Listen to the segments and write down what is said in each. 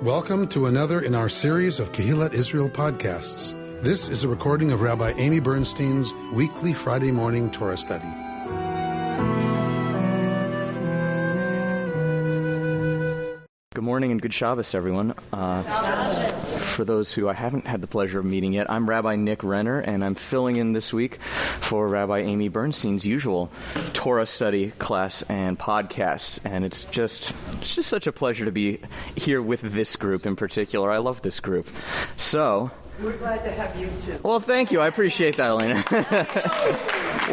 Welcome to another in our series of Kehillat Israel podcasts. This is a recording of Rabbi Amy Bernstein's weekly Friday morning Torah study. Good morning and good Shabbos, everyone. For those who I haven't had the pleasure of meeting yet, I'm Rabbi Nick Renner, and I'm filling in this week for Rabbi Amy Bernstein's usual Torah study class and podcast. And it's just such a pleasure to be here with this group in particular. I love this group. So, we're glad to have you too. Well, thank you. I appreciate that, Elena.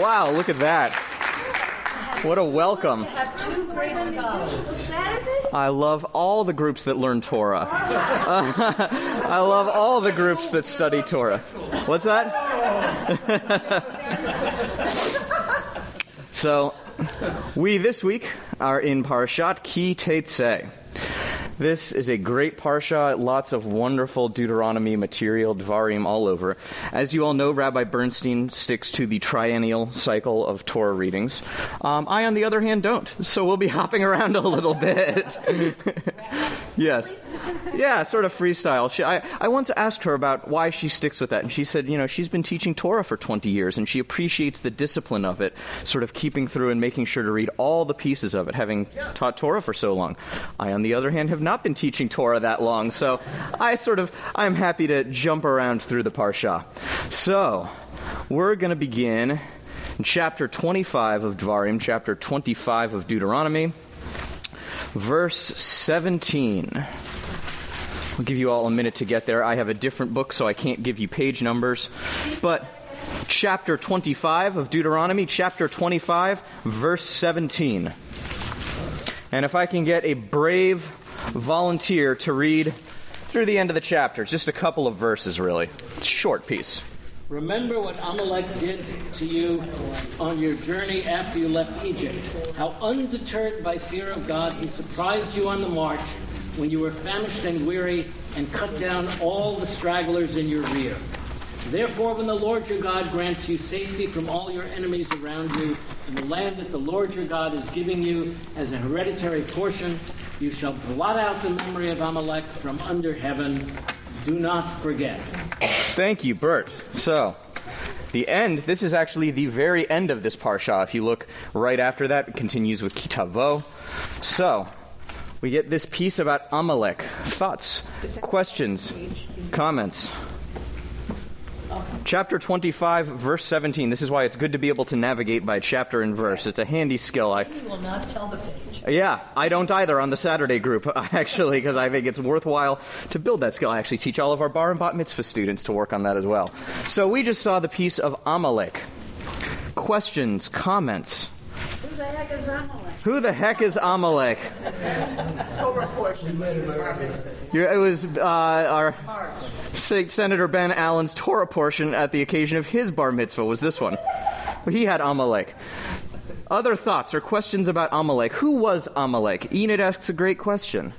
Wow, look at that. What a welcome. To have two great scholars. I love all the groups that learn Torah. I love all the groups that study Torah. What's that? So, we this week are in Parashat Ki Tetze. This is a great parsha, lots of wonderful Deuteronomy material, Dvarim all over. As you all know, Rabbi Bernstein sticks to the triennial cycle of Torah readings. I, on the other hand, don't. So we'll be hopping around a little bit. Yes. Yeah, sort of freestyle. I once asked her about why she sticks with that, and she said, she's been teaching Torah for 20 years, and she appreciates the discipline of it, sort of keeping through and making sure to read all the pieces of it, having taught Torah for so long. I, on the other hand, have not been teaching Torah that long, so I'm happy to jump around through the parsha. So, we're going to begin in chapter 25 of Dvarim, chapter 25 of Deuteronomy, verse 17. I'll give you all a minute to get there. I have a different book, so I can't give you page numbers, but chapter 25 of Deuteronomy, chapter 25, verse 17. And if I can get a brave volunteer to read through the end of the chapter, just a couple of verses, really. It's a short piece. Remember what Amalek did to you on your journey after you left Egypt. How undeterred by fear of God, he surprised you on the march when you were famished and weary and cut down all the stragglers in your rear. Therefore, when the Lord your God grants you safety from all your enemies around you in the land that the Lord your God is giving you as a hereditary portion, you shall blot out the memory of Amalek from under heaven. Do not forget. Thank you, Bert. So, the end, this is actually the very end of this parsha. If you look right after that, it continues with Kitavo. So, we get this piece about Amalek. Thoughts, questions, comments? Chapter 25, verse 17. This is why it's good to be able to navigate by chapter and verse. It's a handy skill. You will not tell the page. Yeah, I don't either on the Saturday group, actually, because I think it's worthwhile to build that skill. I actually teach all of our bar and bat mitzvah students to work on that as well. So we just saw the piece of Amalek. Questions, comments? Who the heck is Amalek? Who the heck is Amalek? Torah portion. It was our Senator Ben Allen's Torah portion at the occasion of his bar mitzvah was this one. He had Amalek. Other thoughts or questions about Amalek? Who was Amalek? Enid asks a great question.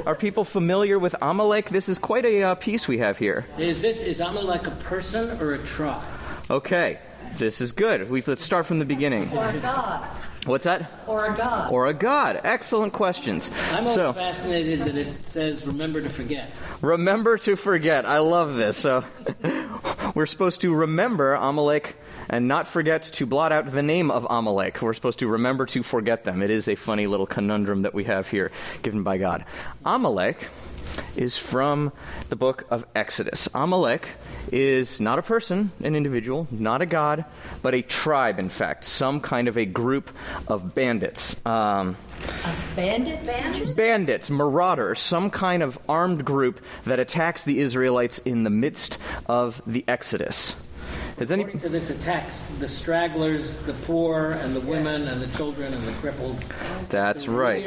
Are people familiar with Amalek? This is quite a piece we have here. Is Amalek a person or a tribe? Okay, this is good. Let's start from the beginning. Or a god. What's that? Or a god. Or a god. Excellent questions. I'm always fascinated that it says, remember to forget. Remember to forget. I love this. So we're supposed to remember Amalek and not forget to blot out the name of Amalek. We're supposed to remember to forget them. It is a funny little conundrum that we have here given by God. Amalek is from the book of Exodus. Amalek is not a person, an individual, not a god, but a tribe, in fact, some kind of a group of bandits. Bandits? Bandits, marauders, some kind of armed group that attacks the Israelites in the midst of the Exodus. According to this attacks the stragglers, the poor, and the women, and the children, and the crippled. That's right.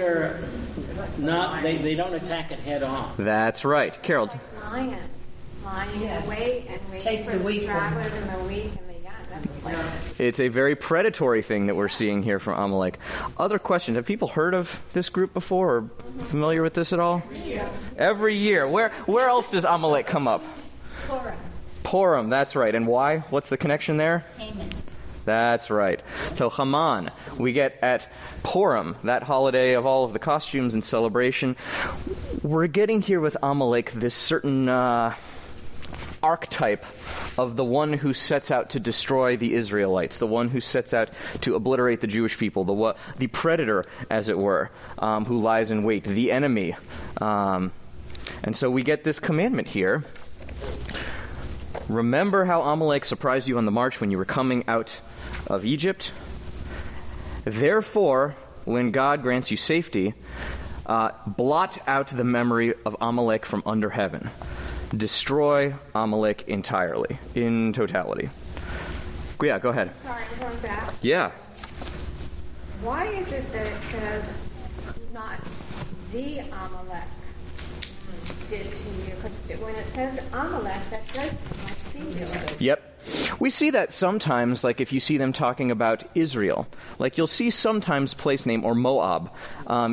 They don't attack it head on. That's right. Carol. Lions lying in wait and waiting for the stragglers and the weak and the young. It's a very predatory thing that we're seeing here from Amalek. Other questions? Have people heard of this group before or familiar with this at all? Every year. Where else does Amalek come up? Torah. Purim, that's right. And why? What's the connection there? Haman. That's right. So Haman, we get at Purim, that holiday of all of the costumes and celebration. We're getting here with Amalek this certain archetype of the one who sets out to destroy the Israelites, the one who sets out to obliterate the Jewish people, the predator, as it were, who lies in wait, the enemy. And so we get this commandment here. Remember how Amalek surprised you on the march when you were coming out of Egypt? Therefore, when God grants you safety, blot out the memory of Amalek from under heaven. Destroy Amalek entirely, in totality. Yeah, go ahead. Sorry, I'm going back. Yeah. Why is it that it says not the Amalek did to you? Because when it says Amalek, that does like singular. Yep. We see that sometimes, like if you see them talking about Israel. Like you'll see sometimes place name, or Moab.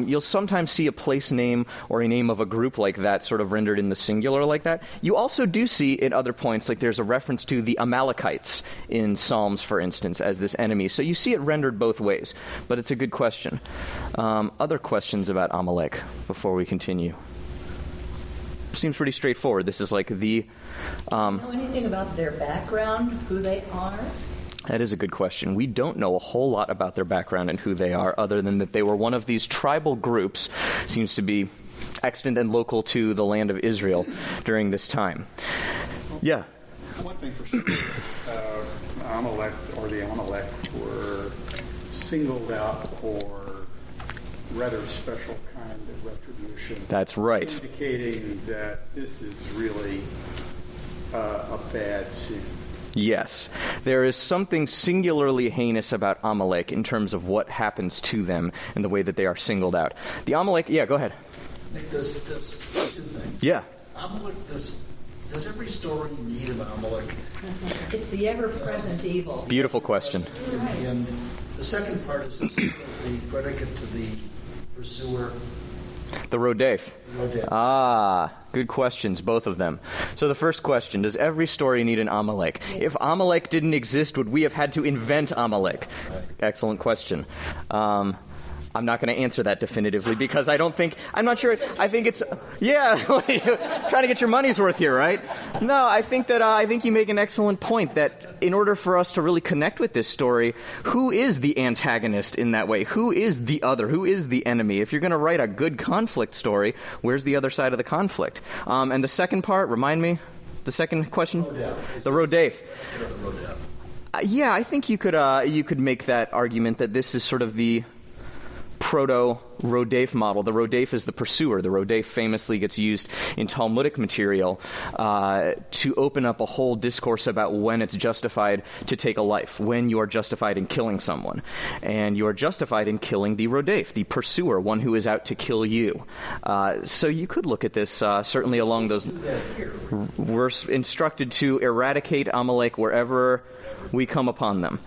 You'll sometimes see a place name or a name of a group like that sort of rendered in the singular like that. You also do see at other points, like there's a reference to the Amalekites in Psalms, for instance, as this enemy. So you see it rendered both ways. But it's a good question. Other questions about Amalek before we continue? Seems pretty straightforward. This is like the... Do you know anything about their background, who they are? That is a good question. We don't know a whole lot about their background and who they are, other than that they were one of these tribal groups, seems to be extant and local to the land of Israel during this time. Yeah. One thing for sure, Amalek, or the Amalek, were singled out for rather special kind of retribution. That's right. Indicating that this is really a bad sin. Yes. There is something singularly heinous about Amalek in terms of what happens to them and the way that they are singled out. The Amalek, yeah, go ahead. Nick, does two things. Yeah. Amalek, does every story need an Amalek? It's the ever-present evil. Beautiful question. And the second part is the predicate to the pursuer. The Rodef. Rodef. Ah, good questions, both of them. So the first question, does every story need an Amalek? Yes. If Amalek didn't exist, would we have had to invent Amalek? Right. Excellent question. I'm not going to answer that definitively because I'm not sure. I think it's, trying to get your money's worth here, right? No, I think you make an excellent point that in order for us to really connect with this story, who is the antagonist in that way? Who is the other? Who is the enemy? If you're going to write a good conflict story, where's the other side of the conflict? And the second part, remind me, the second question? The Rodef. Yeah, I think you could make that argument that this is sort of the proto-Rodef model. The Rodef is the pursuer. The Rodef famously gets used in Talmudic material to open up a whole discourse about when it's justified to take a life, when you are justified in killing someone. And you are justified in killing the Rodef, the pursuer, one who is out to kill you. So you could look at this certainly along those... We're instructed to eradicate Amalek wherever we come upon them.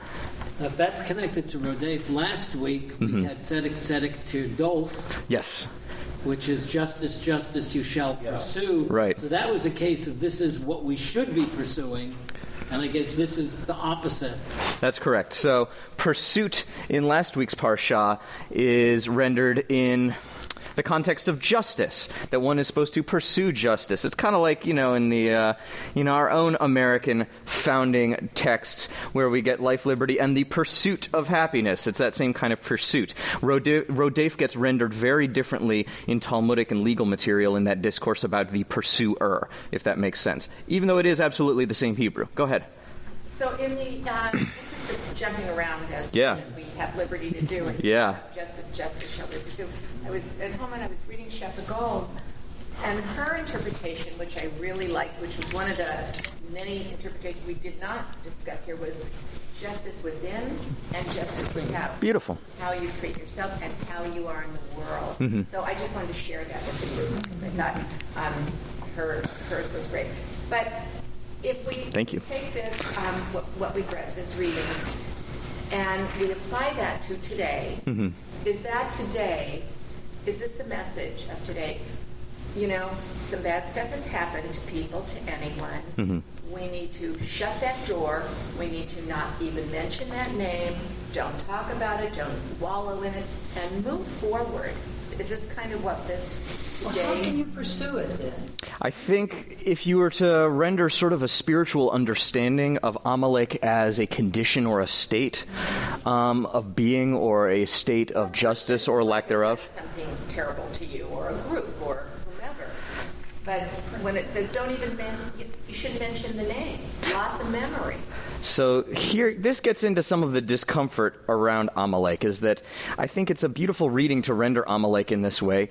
Now, if that's connected to Rodef, last week we had Tzedek Tirdof. Yes. Which is justice, justice you shall pursue. Right. So that was a case of this is what we should be pursuing, and I guess this is the opposite. That's correct. So pursuit in last week's Parsha is rendered in the context of justice, that one is supposed to pursue justice. It's kind of like, in the, our own American founding texts where we get life, liberty, and the pursuit of happiness. It's that same kind of pursuit. Rodef gets rendered very differently in Talmudic and legal material in that discourse about the pursuer, if that makes sense, even though it is absolutely the same Hebrew. Go ahead. So in the interest of jumping around as we have liberty to do, and justice shall we pursue. I was at home and I was reading Shepherd Gold, and her interpretation, which I really liked, which was one of the many interpretations we did not discuss here, was justice within and justice without. Beautiful. How you treat yourself and how you are in the world. Mm-hmm. So I just wanted to share that with you because I thought hers was great. But if we take this, what we've read, this reading, and we apply that to today, is that today, is this the message of today? some bad stuff has happened to people, to anyone. Mm-hmm. We need to shut that door. We need to not even mention that name. Don't talk about it. Don't wallow in it. And move forward. Is this kind of what this today... Well, how can you pursue it then? I think if you were to render sort of a spiritual understanding of Amalek as a condition or a state of being or a state of justice or lack thereof. Something terrible to you or a group or whomever. But when it says don't even you should mention the name, blot the memory. So here, this gets into some of the discomfort around Amalek, is that I think it's a beautiful reading to render Amalek in this way.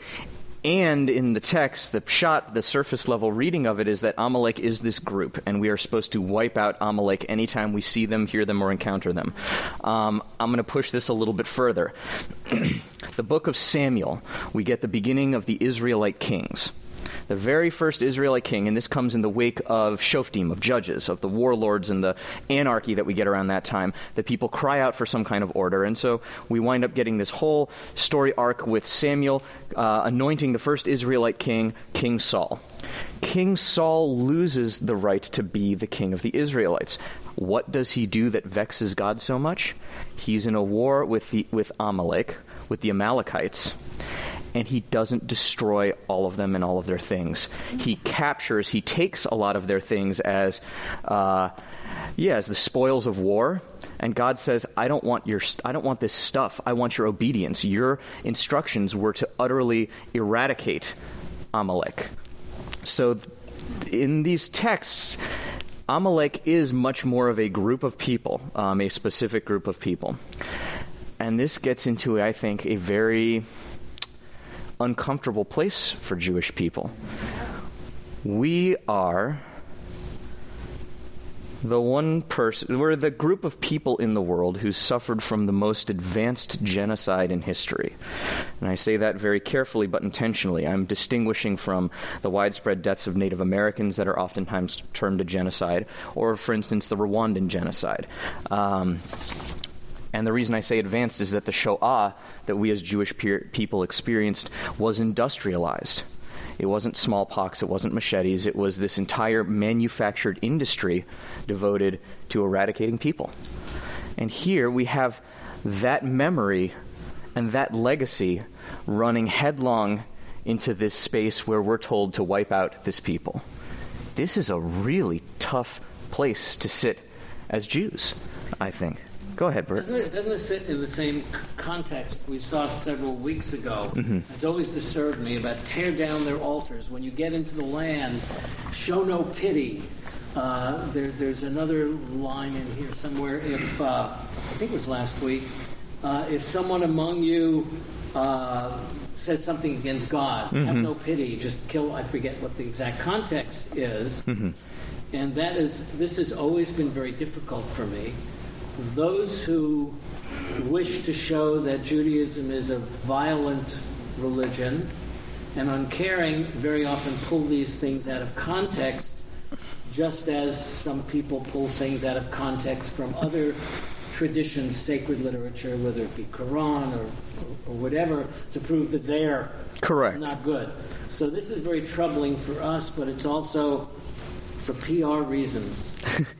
And in the text, the pshat, the surface level reading of it is that Amalek is this group, and we are supposed to wipe out Amalek anytime we see them, hear them, or encounter them. I'm going to push this a little bit further. The book of Samuel, we get the beginning of the Israelite kings. The very first Israelite king, and this comes in the wake of Shoftim, of judges, of the warlords and the anarchy that we get around that time. The people cry out for some kind of order, and so we wind up getting this whole story arc with Samuel anointing the first Israelite king, King Saul. King Saul loses the right to be the king of the Israelites. What does he do that vexes God so much? He's in a war with Amalek, with the Amalekites. And he doesn't destroy all of them and all of their things. He takes a lot of their things as the spoils of war. And God says, I don't want this stuff. I want your obedience. Your instructions were to utterly eradicate Amalek. So in these texts, Amalek is much more of a group of people, a specific group of people. And this gets into, I think, a very uncomfortable place for Jewish people. We are we're the group of people in the world who suffered from the most advanced genocide in history. And I say that very carefully but intentionally. I'm distinguishing from the widespread deaths of Native Americans that are oftentimes termed a genocide, or, for instance, the Rwandan genocide. And the reason I say advanced is that the Shoah that we as Jewish people experienced was industrialized. It wasn't smallpox, it wasn't machetes, it was this entire manufactured industry devoted to eradicating people. And here we have that memory and that legacy running headlong into this space where we're told to wipe out this people. This is a really tough place to sit as Jews, I think. Go ahead, Bert. Doesn't it sit in the same context we saw several weeks ago? Mm-hmm. It's always disturbed me about tear down their altars. When you get into the land, show no pity. There's another line in here somewhere. If I think it was last week, if someone among you says something against God, have no pity, just kill. I forget what the exact context is. Mm-hmm. And this has always been very difficult for me. Those who wish to show that Judaism is a violent religion and uncaring very often pull these things out of context, just as some people pull things out of context from other traditions, sacred literature, whether it be Quran or whatever, to prove that they're correct, not good. So this is very troubling for us, but it's also for PR reasons.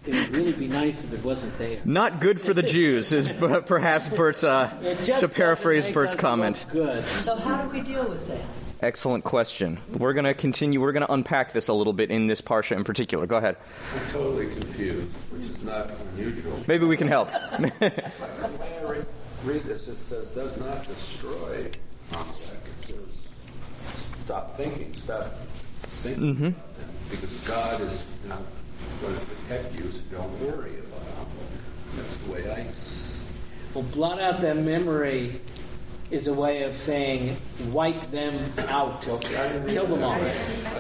It would really be nice if it wasn't there. Not good for the Jews, is perhaps Bert's, to paraphrase Bert's comment. Good. So how do we deal with that? Excellent question. We're going to continue. We're going to unpack this a little bit in this parsha in particular. Go ahead. I'm totally confused, which is not unusual. Maybe we can help. When I read this, it says, does not destroy Amalek. It says, stop thinking about them. Because God is not going to protect you, so don't worry about Amalek. That's the way Well, blot out that memory is a way of saying wipe them out, kill them all.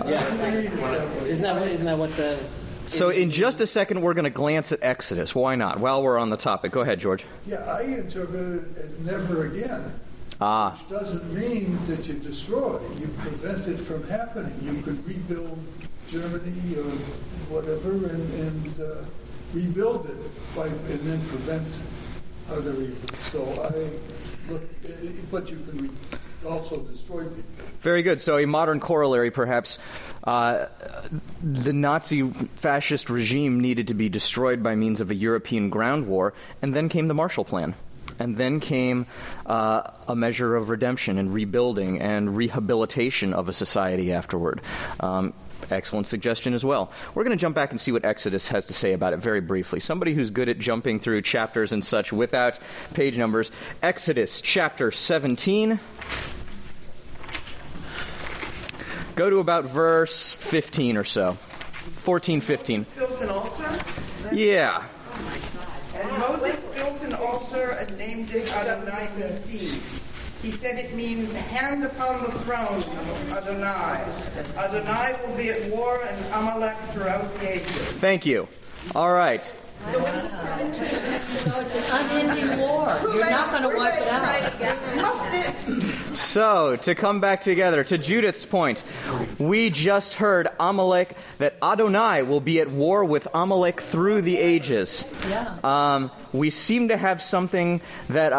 Yeah, isn't that what the? So in just a second, we're going to glance at Exodus. Why not? While we're on the topic, go ahead, George. Yeah, I interpret it as never again. Which doesn't mean that you destroy. You prevent it from happening. You could rebuild Germany or whatever and rebuild it and then prevent other evils. So but you can also destroyed people. Very good. So a modern corollary, perhaps, the Nazi fascist regime needed to be destroyed by means of a European ground war, and then came the Marshall Plan. And then came a measure of redemption and rebuilding and rehabilitation of a society afterward. Excellent suggestion as well. We're going to jump back and see what Exodus has to say about it very briefly. Somebody who's good at jumping through chapters and such without page numbers. Exodus chapter 17. Go to about verse 15 or so. 14, 15. Built an altar? Yeah. And Moses built an altar and named it Adonai Nissi. He said it means hand upon the throne of Adonai. Adonai will be at war and Amalek throughout the ages. Thank you. All right. So what is it? So it's an unending war. You're not going to wipe it out. So, to come back together, to Judith's point, we just heard Amalek, that Adonai will be at war with Amalek through the ages. Yeah. We seem to have something that,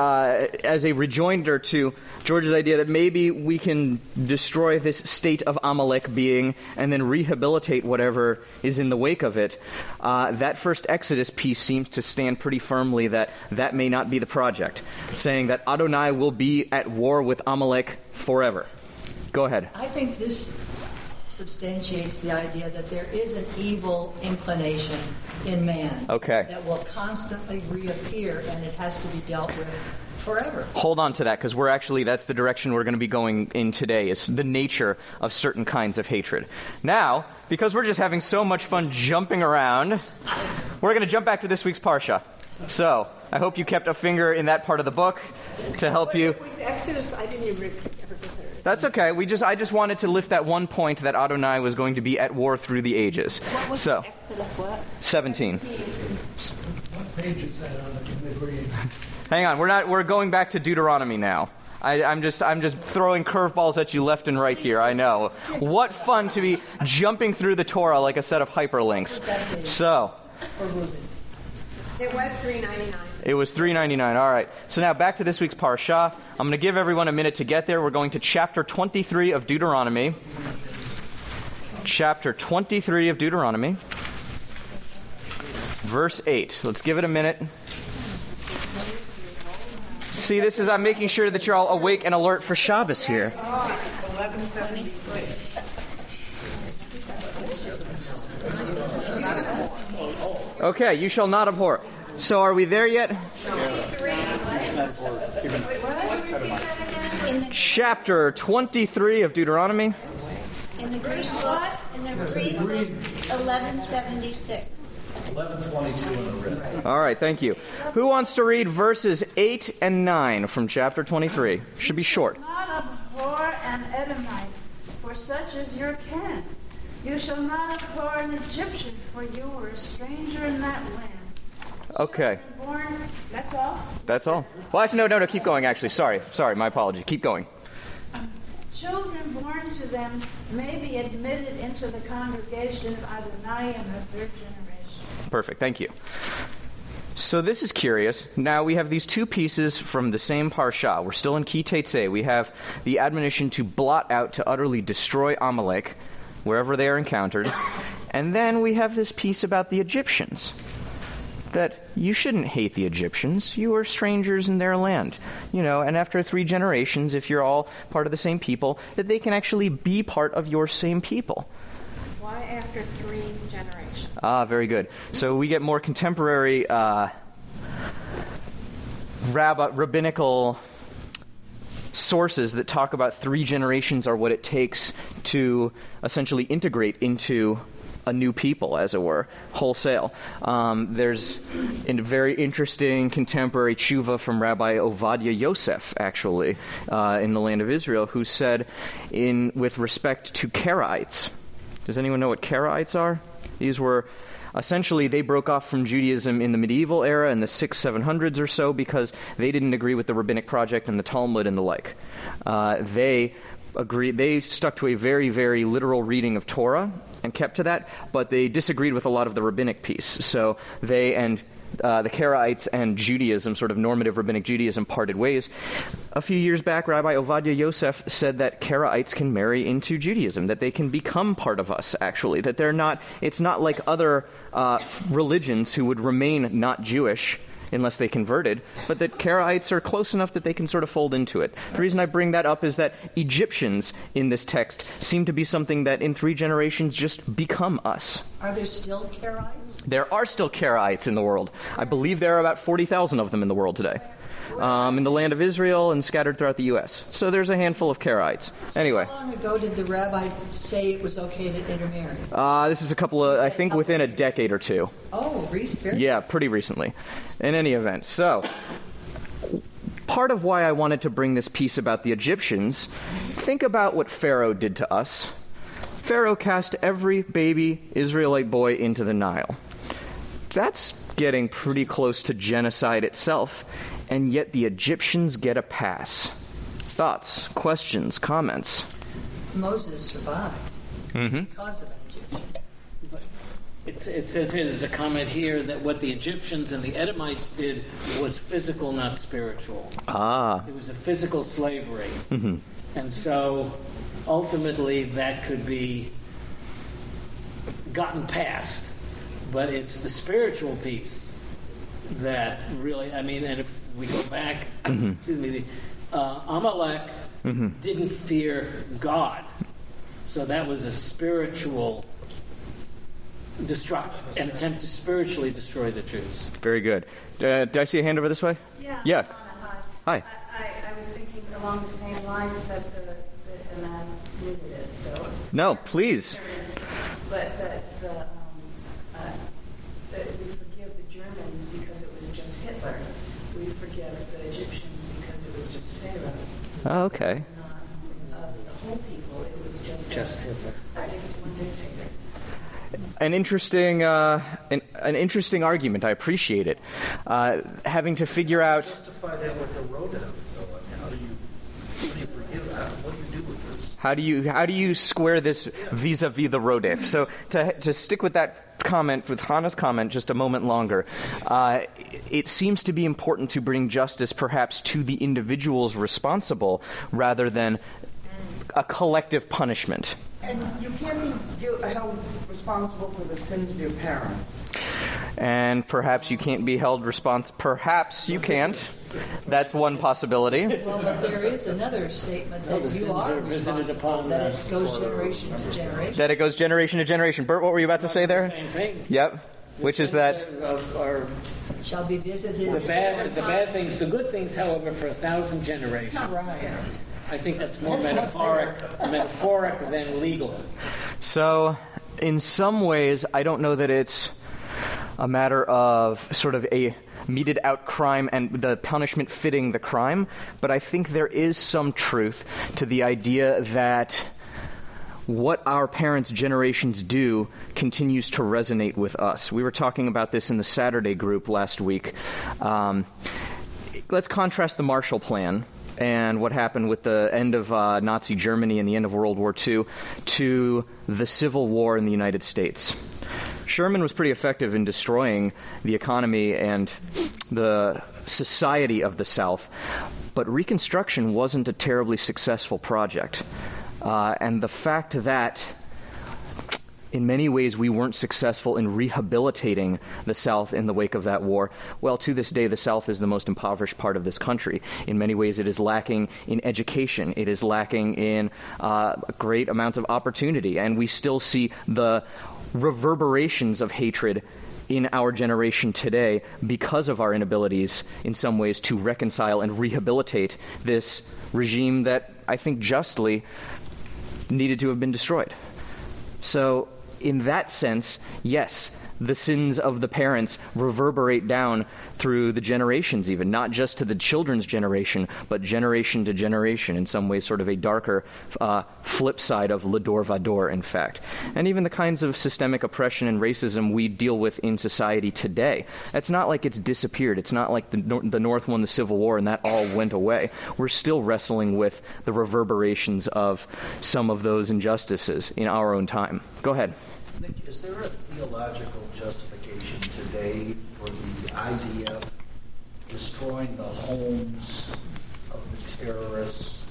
as a rejoinder to George's idea that maybe we can destroy this state of Amalek being and then rehabilitate whatever is in the wake of it. That first Exodus piece seems to stand pretty firmly that may not be the project, saying that Adonai will be at war with Amalek forever. Go ahead. I think this substantiates the idea that there is an evil inclination in man that will constantly reappear, and it has to be dealt with forever. Hold on to that, because that's the direction we're going to be going in today, is the nature of certain kinds of hatred. Now, because we're just having so much fun jumping around, we're going to jump back to this week's Parsha. So, I hope you kept a finger in that part of the book to help you. It was Exodus, I didn't even ever get there. That's okay. I just wanted to lift that one point that Adonai was going to be at war through the ages. What was Exodus what? 17. What page is that on the green? Hang on, we're going back to Deuteronomy now. I'm just throwing curveballs at you left and right here, I know. What fun to be jumping through the Torah like a set of hyperlinks. So, it was $3.99. It was $3.99. All right. So now back to this week's Parsha. I'm going to give everyone a minute to get there. We're going to chapter 23 of Deuteronomy. Chapter 23 of Deuteronomy. Verse 8. Let's give it a minute. See, I'm making sure that you're all awake and alert for Shabbos here. 1176. Okay, you shall not abhor. So are we there yet? Chapter 23 of Deuteronomy. In the Greek what? In the Greek 1176. 1122 in the red. All right, thank you. Who wants to read verses 8 and 9 from chapter 23? Should be short. You shall not abhor an Edomite, for such is your kin. You shall not abhor an Egyptian, for you were a stranger in that land. Okay. That's all? That's all. Well, actually, no, keep going, actually. Sorry, my apology. Keep going. Children born to them may be admitted into the congregation of Adonai in the third generation. Perfect, thank you. So this is curious. Now we have these two pieces from the same Parsha. We're still in Ki Tetze. We have the admonition to blot out, to utterly destroy Amalek, wherever they are encountered. And then we have this piece about the Egyptians. That you shouldn't hate the Egyptians. You are strangers in their land. And after 3 generations, if you're all part of the same people, that they can actually be part of your same people. Why after 3 generations? Very good. So we get more contemporary rabbinical sources that talk about 3 generations are what it takes to essentially integrate into a new people, as it were, wholesale. There's a very interesting contemporary tshuva from Rabbi Ovadia Yosef, actually, in the land of Israel, who said, with respect to Karaites. Does anyone know what Karaites are? These were essentially, they broke off from Judaism in the medieval era in the 600s-700s or so because they didn't agree with the rabbinic project and the Talmud and the like. They agreed. They stuck to a very, very literal reading of Torah and kept to that, but they disagreed with a lot of the rabbinic piece. So they and the Karaites and Judaism, sort of normative rabbinic Judaism, parted ways. A few years back, Rabbi Ovadia Yosef said that Karaites can marry into Judaism, that they can become part of us, actually, that they're not, it's not like other religions who would remain not Jewish unless they converted, but that Karaites are close enough that they can sort of fold into it. The reason I bring that up is that Egyptians in this text seem to be something that in 3 generations just become us. Are there still Karaites? There are still Karaites in the world. I believe there are about 40,000 of them in the world today. In the land of Israel and scattered throughout the U.S. So there's a handful of Karaites. Anyway. How long ago did the rabbi say it was okay to intermarry? This is a couple of, I think within a decade or two. Oh, recently? Yeah, pretty recently. In any event. So, part of why I wanted to bring this piece about the Egyptians, think about what Pharaoh did to us. Pharaoh cast every baby Israelite boy into the Nile. That's getting pretty close to genocide itself, and yet the Egyptians get a pass. Thoughts, questions, comments? Moses survived because of an Egyptian. It says here, there's a comment here that what the Egyptians and the Edomites did was physical, not spiritual. It was a physical slavery. And so ultimately that could be gotten past. But it's the spiritual piece that really, I mean, and if we go back, Amalek didn't fear God. So that was a spiritual an attempt to spiritually destroy the Jews. Very good. Did I see a hand over this way? Yeah. Hi. I was thinking along the same lines that and I knew this, so. No, please. But that we forgive the Germans because it was just Hitler. We forgive the Egyptians because it was just Pharaoh. Oh, okay. It was not the whole people. It was just Hitler. I think it's one dictator. An interesting argument. I appreciate it. Having to figure out. Justify that with the Rodef, though. How do you forgive that? What do you do with this? How do you square this vis-a-vis the Rodef? So to stick with that comment, with Hannah's comment, just a moment longer, it seems to be important to bring justice, perhaps, to the individuals responsible, rather than a collective punishment. And you can't be held responsible for the sins of your parents. And perhaps you can't be held responsible. Perhaps you can't. That's one possibility. Well, but there is another statement that you are responsible, that it goes generation to generation. That it goes generation to generation. Bert, what were you about to say there? The same thing. Yep. Which is that? Shall be visited. The bad things, the good things, however, for 1,000 generations. That's not right. I think that's more metaphoric than legal. So, in some ways, I don't know that it's a matter of sort of a meted out crime and the punishment fitting the crime, but I think there is some truth to the idea that what our parents' generations do continues to resonate with us. We were talking about this in the Saturday group last week. Let's contrast the Marshall Plan and what happened with the end of Nazi Germany and the end of World War II to the Civil War in the United States. Sherman was pretty effective in destroying the economy and the society of the South, but Reconstruction wasn't a terribly successful project. And the fact that in many ways we weren't successful in rehabilitating the South in the wake of that war, well, to this day the South is the most impoverished part of this country. In many ways it is lacking in education. It is lacking in great amounts of opportunity. And we still see the reverberations of hatred in our generation today because of our inabilities in some ways to reconcile and rehabilitate this regime that I think justly needed to have been destroyed. So in that sense, yes, the sins of the parents reverberate down through the generations even, not just to the children's generation, but generation to generation, in some ways sort of a darker flip side of Lador Vador, in fact. And even the kinds of systemic oppression and racism we deal with in society today, it's not like it's disappeared. It's not like the North won the Civil War and that all went away. We're still wrestling with the reverberations of some of those injustices in our own time. Go ahead. Nick, is there a theological justification today for the idea of destroying the homes of the terrorists,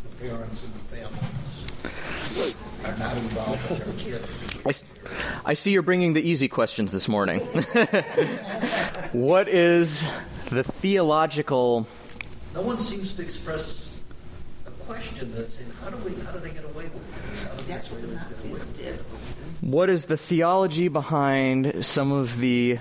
the parents and the families are not involved in their kids? I see you're bringing the easy questions this morning. What is the theological... No one seems to express a question that's saying, how do they get away with this? What is the theology behind some of the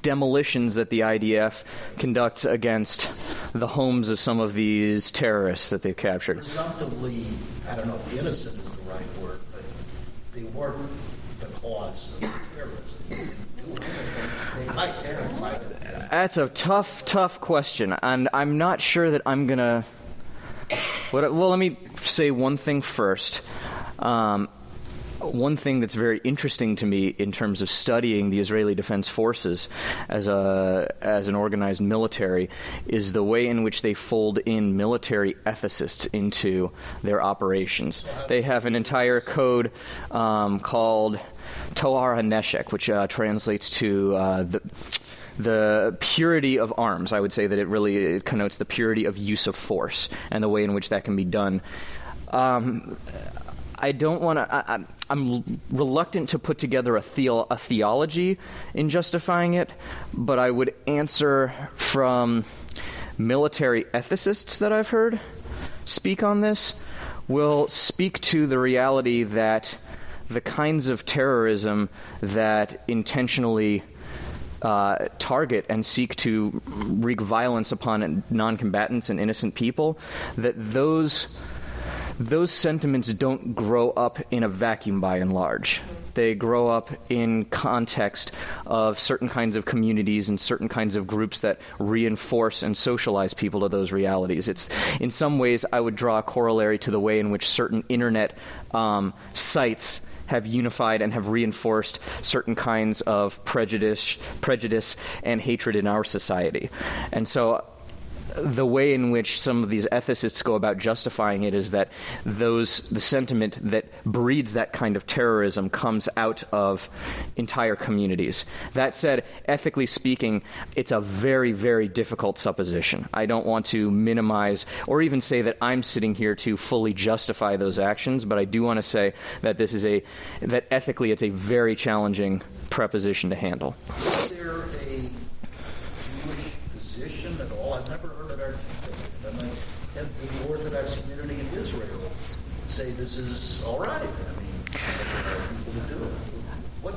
demolitions that the IDF conducts against the homes of some of these terrorists that they've captured? Presumptively, I don't know if innocent is the right word, but they weren't the cause of the terrorism. That's a tough question, and I'm not sure that I'm going to... Well, let me say one thing first. One thing that's very interesting to me in terms of studying the Israeli Defense Forces as an organized military is the way in which they fold in military ethicists into their operations. They have an entire code called Torah HaNeshek, which translates to the purity of arms. I would say that it connotes the purity of use of force and the way in which that can be done. I don't want to... I'm reluctant to put together a theology in justifying it, but I would answer from military ethicists that I've heard speak on this will speak to the reality that the kinds of terrorism that intentionally target and seek to wreak violence upon non-combatants and innocent people, that those sentiments don't grow up in a vacuum by and large. They grow up in context of certain kinds of communities and certain kinds of groups that reinforce and socialize people to those realities. It's, in some ways, I would draw a corollary to the way in which certain internet sites have unified and have reinforced certain kinds of prejudice and hatred in our society. And so the way in which some of these ethicists go about justifying it is that the sentiment that breeds that kind of terrorism comes out of entire communities. That said, ethically speaking, it's a very, very difficult supposition. I don't want to minimize or even say that I'm sitting here to fully justify those actions, but I do want to say that that ethically it's a very challenging preposition to handle. Is there a Jewish position at all? I've never heard it articulated. And the Orthodox community in Israel say this is all right. I mean, there are people who do it.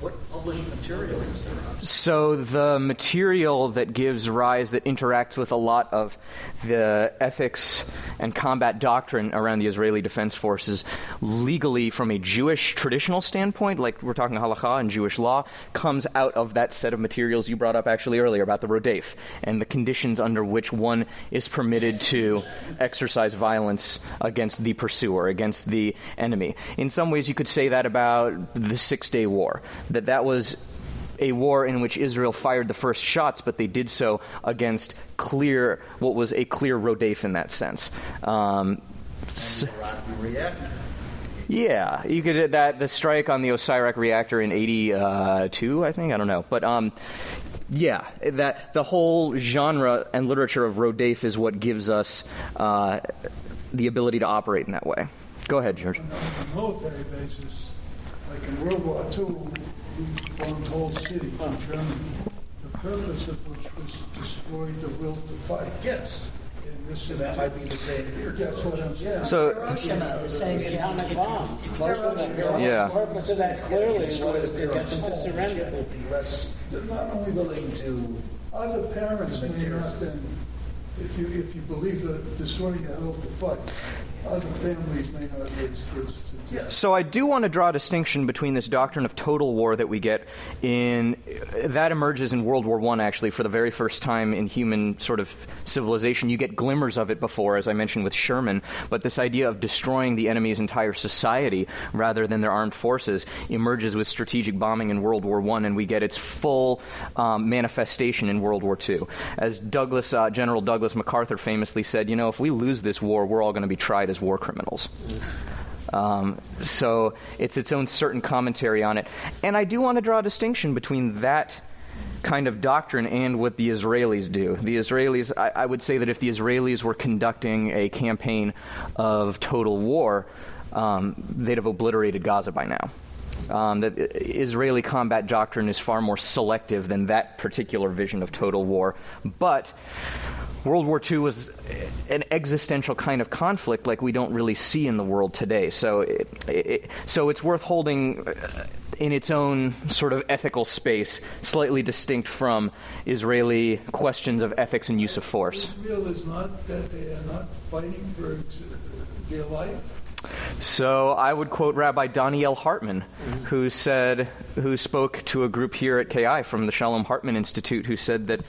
What published material is there? So the material that gives rise, that interacts with a lot of the ethics and combat doctrine around the Israeli Defense Forces, legally from a Jewish traditional standpoint, like we're talking halakha and Jewish law, comes out of that set of materials you brought up actually earlier about the rodef and the conditions under which one is permitted to exercise violence against the pursuer, against the enemy. In some ways you could say that about the 6-Day War, that was a war in which Israel fired the first shots, but they did so against what was a clear rodef in that sense. Yeah, you could the strike on the Osirak reactor in 82, I think, I don't know, but yeah, that the whole genre and literature of rodef is what gives us the ability to operate in that way. Go ahead, George. On a military basis, like in World War II, we bombed whole cities in Germany, the purpose of which was to destroy the will to fight. Yes. And that might be the same here. That's what I'm saying. So, Hiroshima, the same The atomic bombs. The purpose of that clearly was to get them to surrender. They're not only willing to. Other parents may not then, if you believe that destroying the will to fight. other families may not raise kids to do. So I do want to draw a distinction between this doctrine of total war that we get that emerges in World War I, actually, for the very first time in human sort of civilization. You get glimmers of it before, as I mentioned with Sherman, but this idea of destroying the enemy's entire society rather than their armed forces emerges with strategic bombing in World War I, and we get its full manifestation in World War II. As General Douglas MacArthur famously said, if we lose this war, we're all going to be tried as war criminals. So it's its own certain commentary on it. And I do want to draw a distinction between that kind of doctrine and what the Israelis do. The Israelis, I would say that if the Israelis were conducting a campaign of total war, they'd have obliterated Gaza by now. That Israeli combat doctrine is far more selective than that particular vision of total war. But World War II was an existential kind of conflict like we don't really see in the world today. So it's worth holding in its own sort of ethical space, slightly distinct from Israeli questions of ethics and use of force. Israel is not that they are not fighting for their life. So I would quote Rabbi Daniel Hartman, who spoke to a group here at KI from the Shalom Hartman Institute, who said that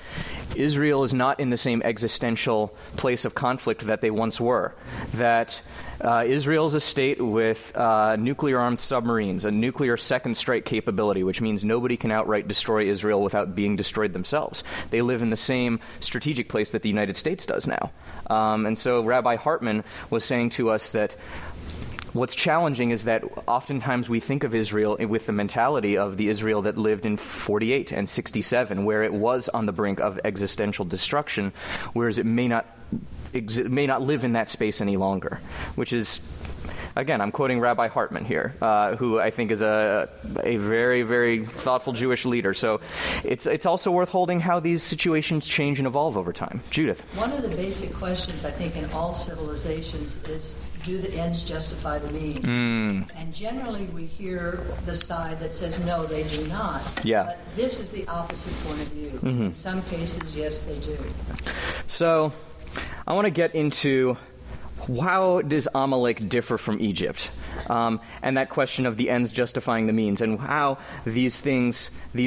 Israel is not in the same existential place of conflict that they once were. That Israel is a state with nuclear-armed submarines, a nuclear second strike capability, which means nobody can outright destroy Israel without being destroyed themselves. They live in the same strategic place that the United States does now. And so Rabbi Hartman was saying to us that what's challenging is that oftentimes we think of Israel with the mentality of the Israel that lived in 48 and 67, where it was on the brink of existential destruction, whereas it may not live in that space any longer, which is, again, I'm quoting Rabbi Hartman here, who I think is a very, very thoughtful Jewish leader. So it's also worth holding how these situations change and evolve over time. Judith. One of the basic questions, I think, in all civilizations is, do the ends justify the means? And generally we hear the side that says, no, they do not. Yeah. But this is the opposite point of view. In some cases, yes, they do. So I want to get into how does Amalek differ from Egypt? And that question of the ends justifying the means, and how these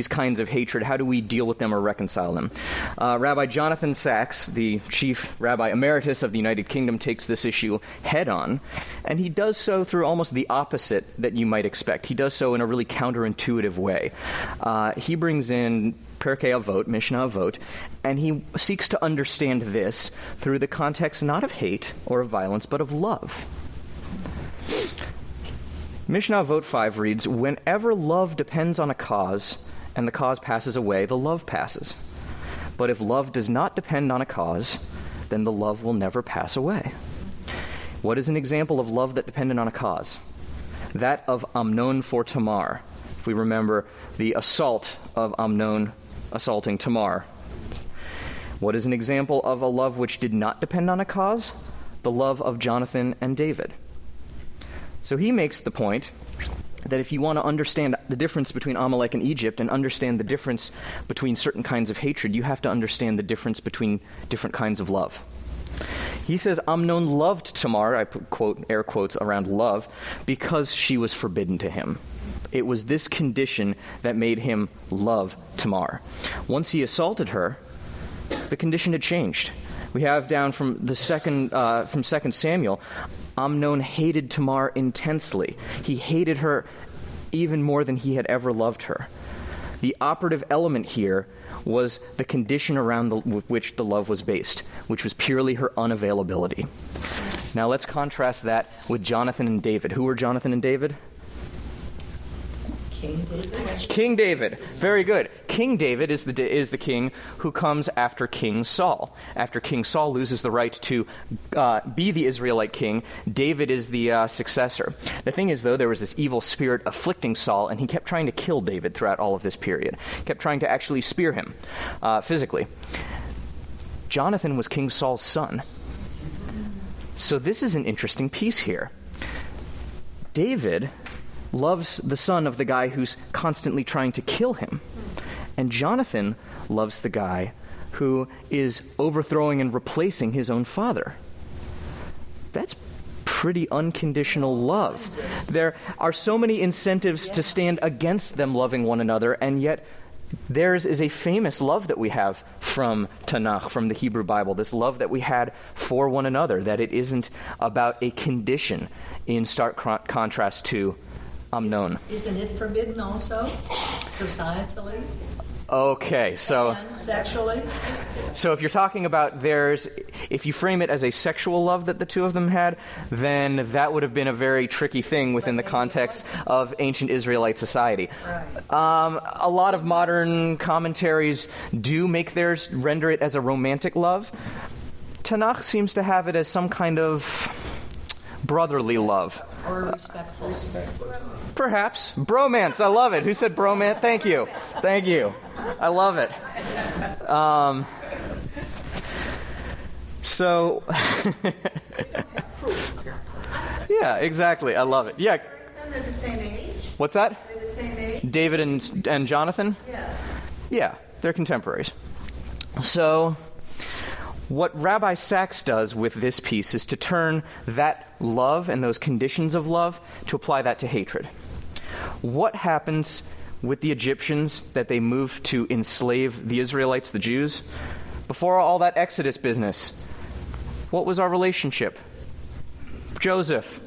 kinds of hatred, how do we deal with them or reconcile them? Rabbi Jonathan Sacks, the chief rabbi emeritus of the United Kingdom, takes this issue head on, and he does so through almost the opposite that you might expect. He does so in a really counterintuitive way. He brings in Pirkei Avot, Mishnah Avot, and he seeks to understand this through the context not of hate or of violence, but of love. Mishnah Avot 5 reads, "Whenever love depends on a cause, and the cause passes away, the love passes. But if love does not depend on a cause, then the love will never pass away." What is an example of love that depended on a cause? That of Amnon for Tamar. If we remember the assault of Amnon assaulting Tamar. What is an example of a love which did not depend on a cause? The love of Jonathan and David. So he makes the point that if you want to understand the difference between Amalek and Egypt and understand the difference between certain kinds of hatred, you have to understand the difference between different kinds of love. He says Amnon loved Tamar, I put quote, air quotes around love, because she was forbidden to him. It was this condition that made him love Tamar. Once he assaulted her, the condition had changed. We have down from 2 Samuel, Amnon hated Tamar intensely. He hated her even more than he had ever loved her. The operative element here was the condition around which the love was based, which was purely her unavailability. Now let's contrast that with Jonathan and David. Who were Jonathan and David? King David. King David. Very good. King David is the king who comes after King Saul. After King Saul loses the right to be the Israelite king, David is the successor. The thing is, though, there was this evil spirit afflicting Saul, and he kept trying to kill David throughout all of this period. Kept trying to actually spear him physically. Jonathan was King Saul's son. So this is an interesting piece here. David loves the son of the guy who's constantly trying to kill him. And Jonathan loves the guy who is overthrowing and replacing his own father. That's pretty unconditional love. There are so many incentives to stand against them loving one another, and yet theirs is a famous love that we have from Tanakh, from the Hebrew Bible, this love that we had for one another, that it isn't about a condition, in stark contrast to Amnon. Isn't it forbidden also, societally? Okay, so... And sexually? So if you're talking about theirs, if you frame it as a sexual love that the two of them had, then that would have been a very tricky thing within the context of ancient Israelite society. Right. A lot of modern commentaries do make theirs, render it as a romantic love. Tanakh seems to have it as some kind of brotherly love. Or respectful. Perhaps. Bromance. I love it. Who said bromance? Thank you. Thank you. I love it. So, yeah, exactly. I love it. Yeah. They're the same age. What's that? They're the same age. David and Jonathan? Yeah. Yeah, they're contemporaries. So, what Rabbi Sachs does with this piece is to turn that love and those conditions of love to apply that to hatred. What happens with the Egyptians that they moved to enslave the Israelites, the Jews? Before all that Exodus business, what was our relationship? Joseph.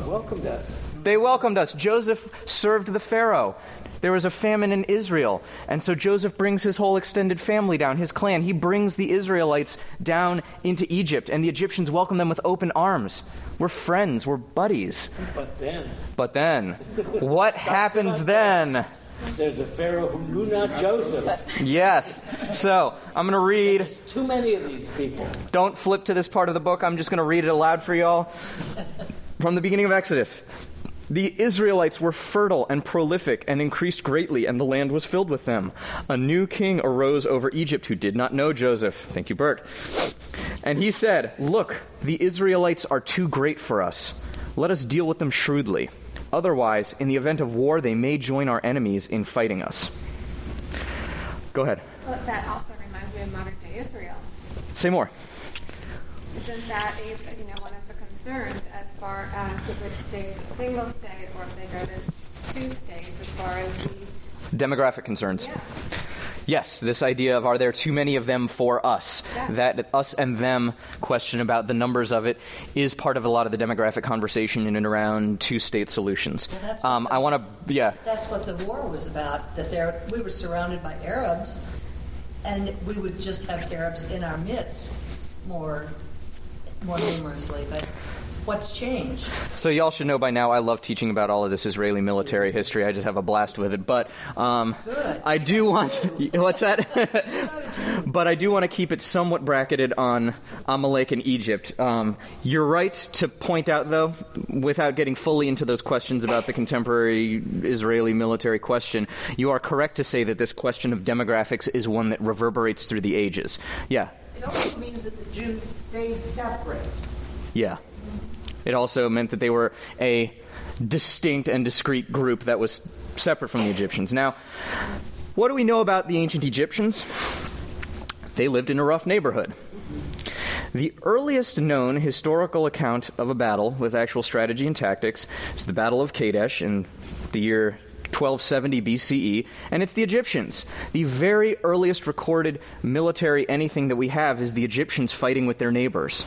Welcomed us. They welcomed us. Joseph served the Pharaoh. There was a famine in Israel, and so Joseph brings his whole extended family down, his clan. He brings the Israelites down into Egypt, and the Egyptians welcome them with open arms. We're friends. We're buddies. But then, what happens then? There's a Pharaoh who knew not Joseph. Yes. So, I'm going to read... There's too many of these people. Don't flip to this part of the book. I'm just going to read it aloud for y'all. From the beginning of Exodus. The Israelites were fertile and prolific and increased greatly, and the land was filled with them. A new king arose over Egypt who did not know Joseph. Thank you, Bert. And he said, "Look, the Israelites are too great for us. Let us deal with them shrewdly. Otherwise, in the event of war, they may join our enemies in fighting us." Go ahead. Well, that also reminds me of modern-day Israel. Say more. Isn't that one of the concerns as far as if it stays a single state or if they go to two states as far as the demographic concerns? Yeah. Yes, this idea of are there too many of them for us? Yeah. That us and them question about the numbers of it is part of a lot of the demographic conversation in and around two-state solutions. Well, that's what the war was about, that we were surrounded by Arabs, and we would just have Arabs in our midst more numerously, but what's changed? So y'all should know by now I love teaching about all of this Israeli military history. I just have a blast with it. But I do want... What's that? But I do want to keep it somewhat bracketed on Amalek and Egypt. You're right to point out, though, without getting fully into those questions about the contemporary Israeli military question, you are correct to say that this question of demographics is one that reverberates through the ages. Yeah. It also means that the Jews stayed separate. Yeah. It also meant that they were a distinct and discrete group that was separate from the Egyptians. Now, what do we know about the ancient Egyptians? They lived in a rough neighborhood. The earliest known historical account of a battle with actual strategy and tactics is the Battle of Kadesh in the year 1270 BCE, and it's the Egyptians. The very earliest recorded military anything that we have is the Egyptians fighting with their neighbors.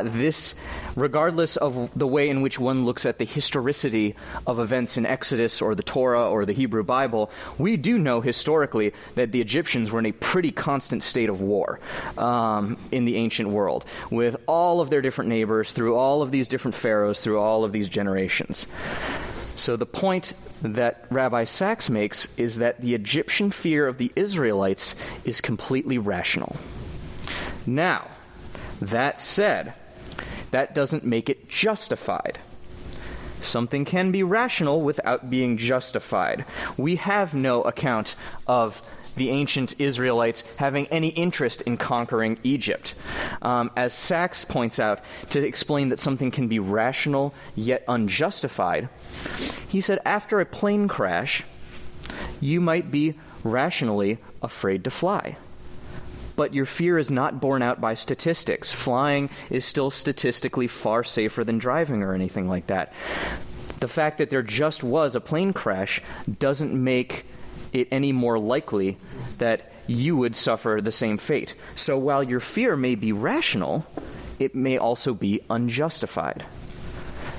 This, regardless of the way in which one looks at the historicity of events in Exodus or the Torah or the Hebrew Bible, we do know historically that the Egyptians were in a pretty constant state of war in the ancient world, with all of their different neighbors, through all of these different pharaohs, through all of these generations. So the point that Rabbi Sachs makes is that the Egyptian fear of the Israelites is completely rational. Now, that said, that doesn't make it justified. Something can be rational without being justified. We have no account of the ancient Israelites having any interest in conquering Egypt. As Sachs points out, to explain that something can be rational yet unjustified, he said after a plane crash, you might be rationally afraid to fly. but your fear is not borne out by statistics. Flying is still statistically far safer than driving or anything like that. The fact that there just was a plane crash doesn't make it any more likely that you would suffer the same fate. So while your fear may be rational, it may also be unjustified.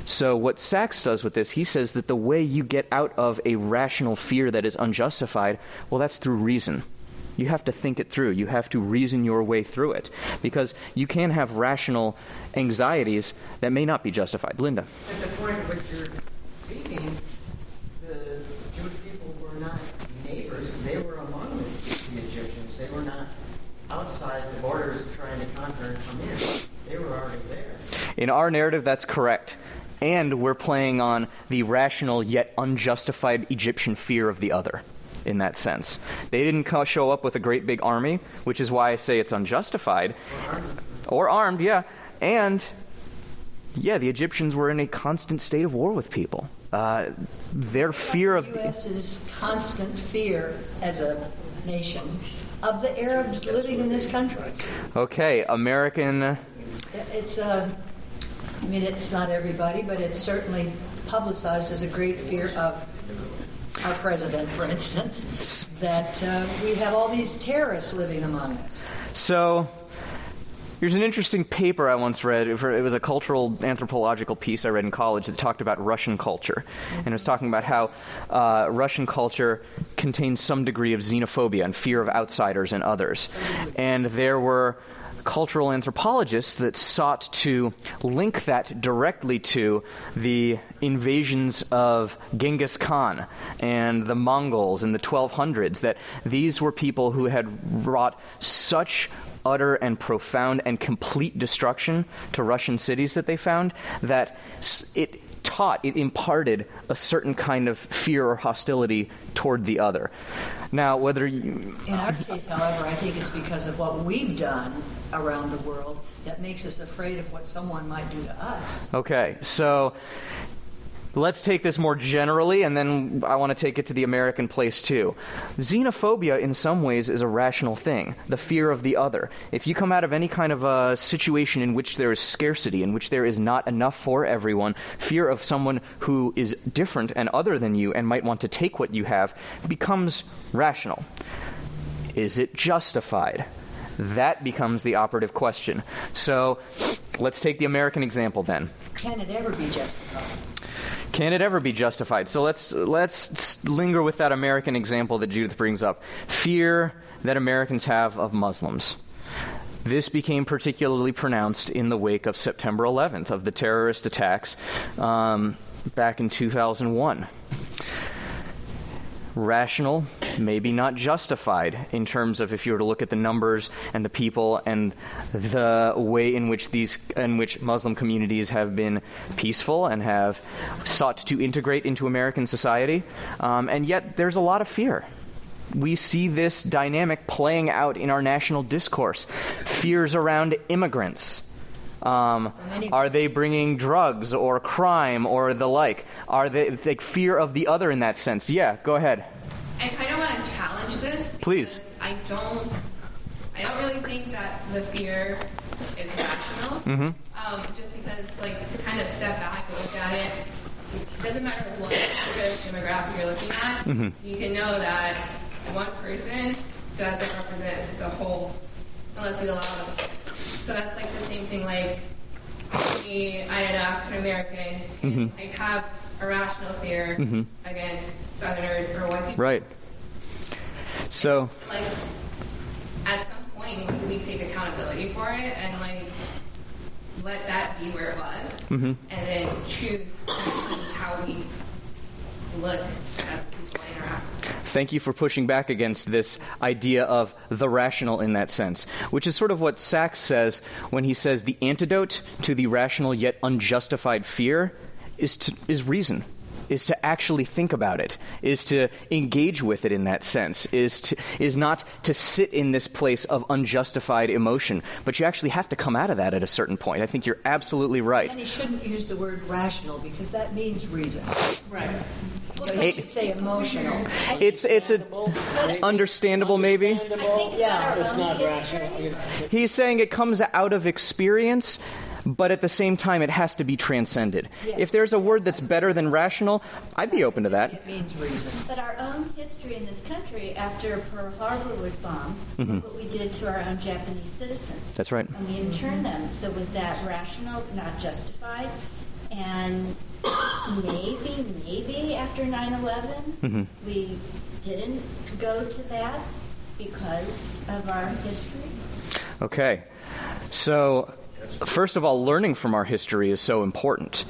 So what Sachs does with this, he says that the way you get out of a rational fear that is unjustified, well, that's through reason. You have to think it through. You have to reason your way through it. Because you can have rational anxieties that may not be justified. Linda. At the point at which you're speaking, the Jewish people were not neighbors. They were among the Egyptians. They were not outside the borders trying to conquer and come in. They were already there. In our narrative, that's correct. And we're playing on the rational yet unjustified Egyptian fear of the other. In that sense. They didn't show up with a great big army, which is why I say it's unjustified. Or armed, yeah. And, yeah, the Egyptians were in a constant state of war with people. Their fear of... The U.S.'s constant fear as a nation of the Arabs living in this country. Okay, American... It's it's not everybody, but it's certainly publicized as a great fear of our president, for instance, that we have all these terrorists living among us. So, here's an interesting paper I once read. It was a cultural anthropological piece I read in college that talked about Russian culture. And it was talking about how Russian culture contains some degree of xenophobia and fear of outsiders and others. And there were cultural anthropologists that sought to link that directly to the invasions of Genghis Khan and the Mongols in the 1200s, that these were people who had wrought such utter and profound and complete destruction to Russian cities that they found that it imparted a certain kind of fear or hostility toward the other. Now, whether you... In our case, however, I think it's because of what we've done around the world that makes us afraid of what someone might do to us. Okay, so let's take this more generally, and then I want to take it to the American place too. Xenophobia, in some ways, is a rational thing. The fear of the other. If you come out of any kind of a situation in which there is scarcity, in which there is not enough for everyone, fear of someone who is different and other than you and might want to take what you have becomes rational. Is it justified? That becomes the operative question. So let's take the American example then. Can it ever be justified? Can it ever be justified? So let's linger with that American example that Judith brings up. Fear that Americans have of Muslims. This became particularly pronounced in the wake of September 11th, of the terrorist attacks back in 2001. Rational, maybe not justified, in terms of if you were to look at the numbers and the people and the way in which Muslim communities have been peaceful and have sought to integrate into American society. And yet there's a lot of fear. We see this dynamic playing out in our national discourse. Fears around immigrants. Are they bringing drugs or crime or the like? Are they like fear of the other in that sense? Yeah, go ahead. I kind of want to challenge this. Please. I don't really think that the fear is rational. Mm-hmm. Just because, to kind of step back and look at it, it doesn't matter what demographic you're looking at. Mm-hmm. You can know that one person doesn't represent the whole unless you allow them to. So that's the same thing me, I'm an African American, mm-hmm. I have a rational fear mm-hmm. against Southerners or white people. Right. So at some point we take accountability for it and let that be where it was, mm-hmm. and then choose how we look at people interact. Thank you for pushing back against this idea of the rational in that sense, which is sort of what Sachs says when he says the antidote to the rational yet unjustified fear is reason. is to actually think about it, is to engage with it in that sense, is not to sit in this place of unjustified emotion. But you actually have to come out of that at a certain point. I think you're absolutely right. And he shouldn't use the word rational because that means reason. Right. So he should say emotional. It's understandable, maybe. It's not rational. He's saying it comes out of experience, but at the same time it has to be transcended. Yes. If there's a word that's better than rational, I'd be open to that. It means reason. But our own history in this country, after Pearl Harbor was bombed, look what we did to our own Japanese citizens. That's right. And we interned them. So was that rational, not justified? And maybe after 9/11, we didn't go to that because of our history. Okay. So, first of all, learning from our history is so important.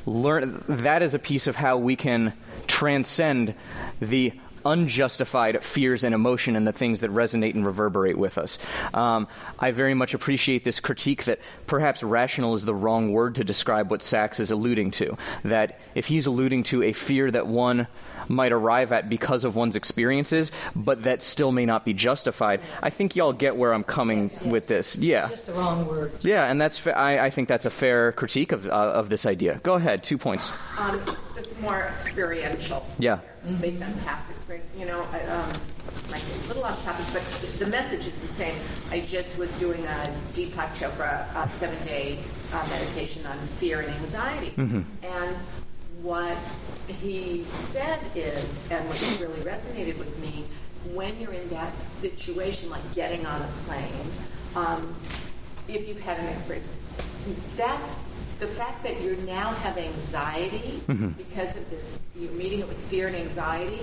That is a piece of how we can transcend the unjustified fears and emotion and the things that resonate and reverberate with us. I very much appreciate this critique that perhaps rational is the wrong word to describe what Sachs is alluding to. That if he's alluding to a fear that one might arrive at because of one's experiences, but that still may not be justified, I think y'all get where I'm coming with this. Yeah. It's just the wrong word. Yeah, and that's I think that's a fair critique of this idea. Go ahead, 2 points. So it's more experiential. Yeah. Based on past experience. Might be a little off topic, but the message is the same. I just was doing a Deepak Chopra 7-day meditation on fear and anxiety. And what he said is, and what really resonated with me, when you're in that situation, like getting on a plane, if you've had an experience, that's the fact that you now have anxiety because of this, you're meeting it with fear and anxiety,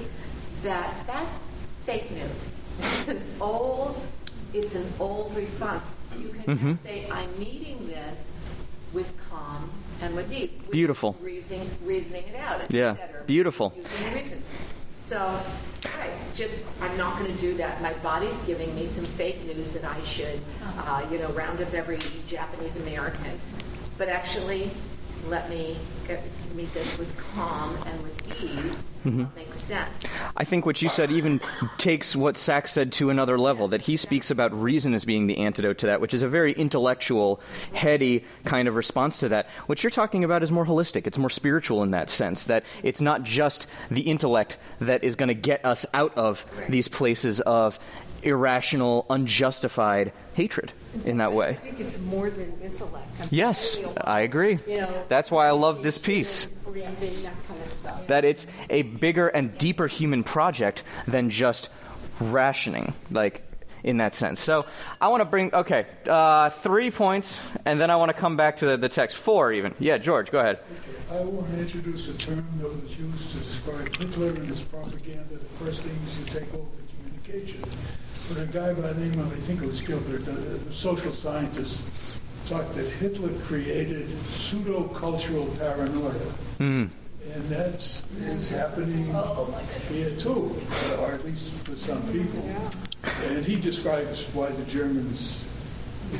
that's fake news. It's an old response. You can say, I'm meeting this with calm and with ease. Beautiful. Reasoning it out. Yeah. Beautiful. Reason. So, I'm not going to do that. My body's giving me some fake news that I should, round up every Japanese American. But actually, let me meet this with calm and with ease. Makes sense. I think what you said even takes what Sachs said to another level, that he speaks about reason as being the antidote to that, which is a very intellectual, heady kind of response to that. What you're talking about is more holistic. It's more spiritual in that sense, that it's not just the intellect that is going to get us out of these places of irrational, unjustified hatred in that way. I think it's more than intellect. Yes, I agree. That's why I love this piece. Breathing, that kind of stuff. That it's a bigger and deeper human project than just rationing, like in that sense. So I want to bring, 3 points, and then I want to come back to the text. 4 even. Yeah, George, go ahead. I want to introduce a term that was used to describe Hitler and his propaganda. The first thing is you take over communication. But a guy by the name of, I think it was Gilbert, a social scientist, thought that Hitler created pseudo-cultural paranoia. And that is happening here too, or at least for some people. And he describes why the Germans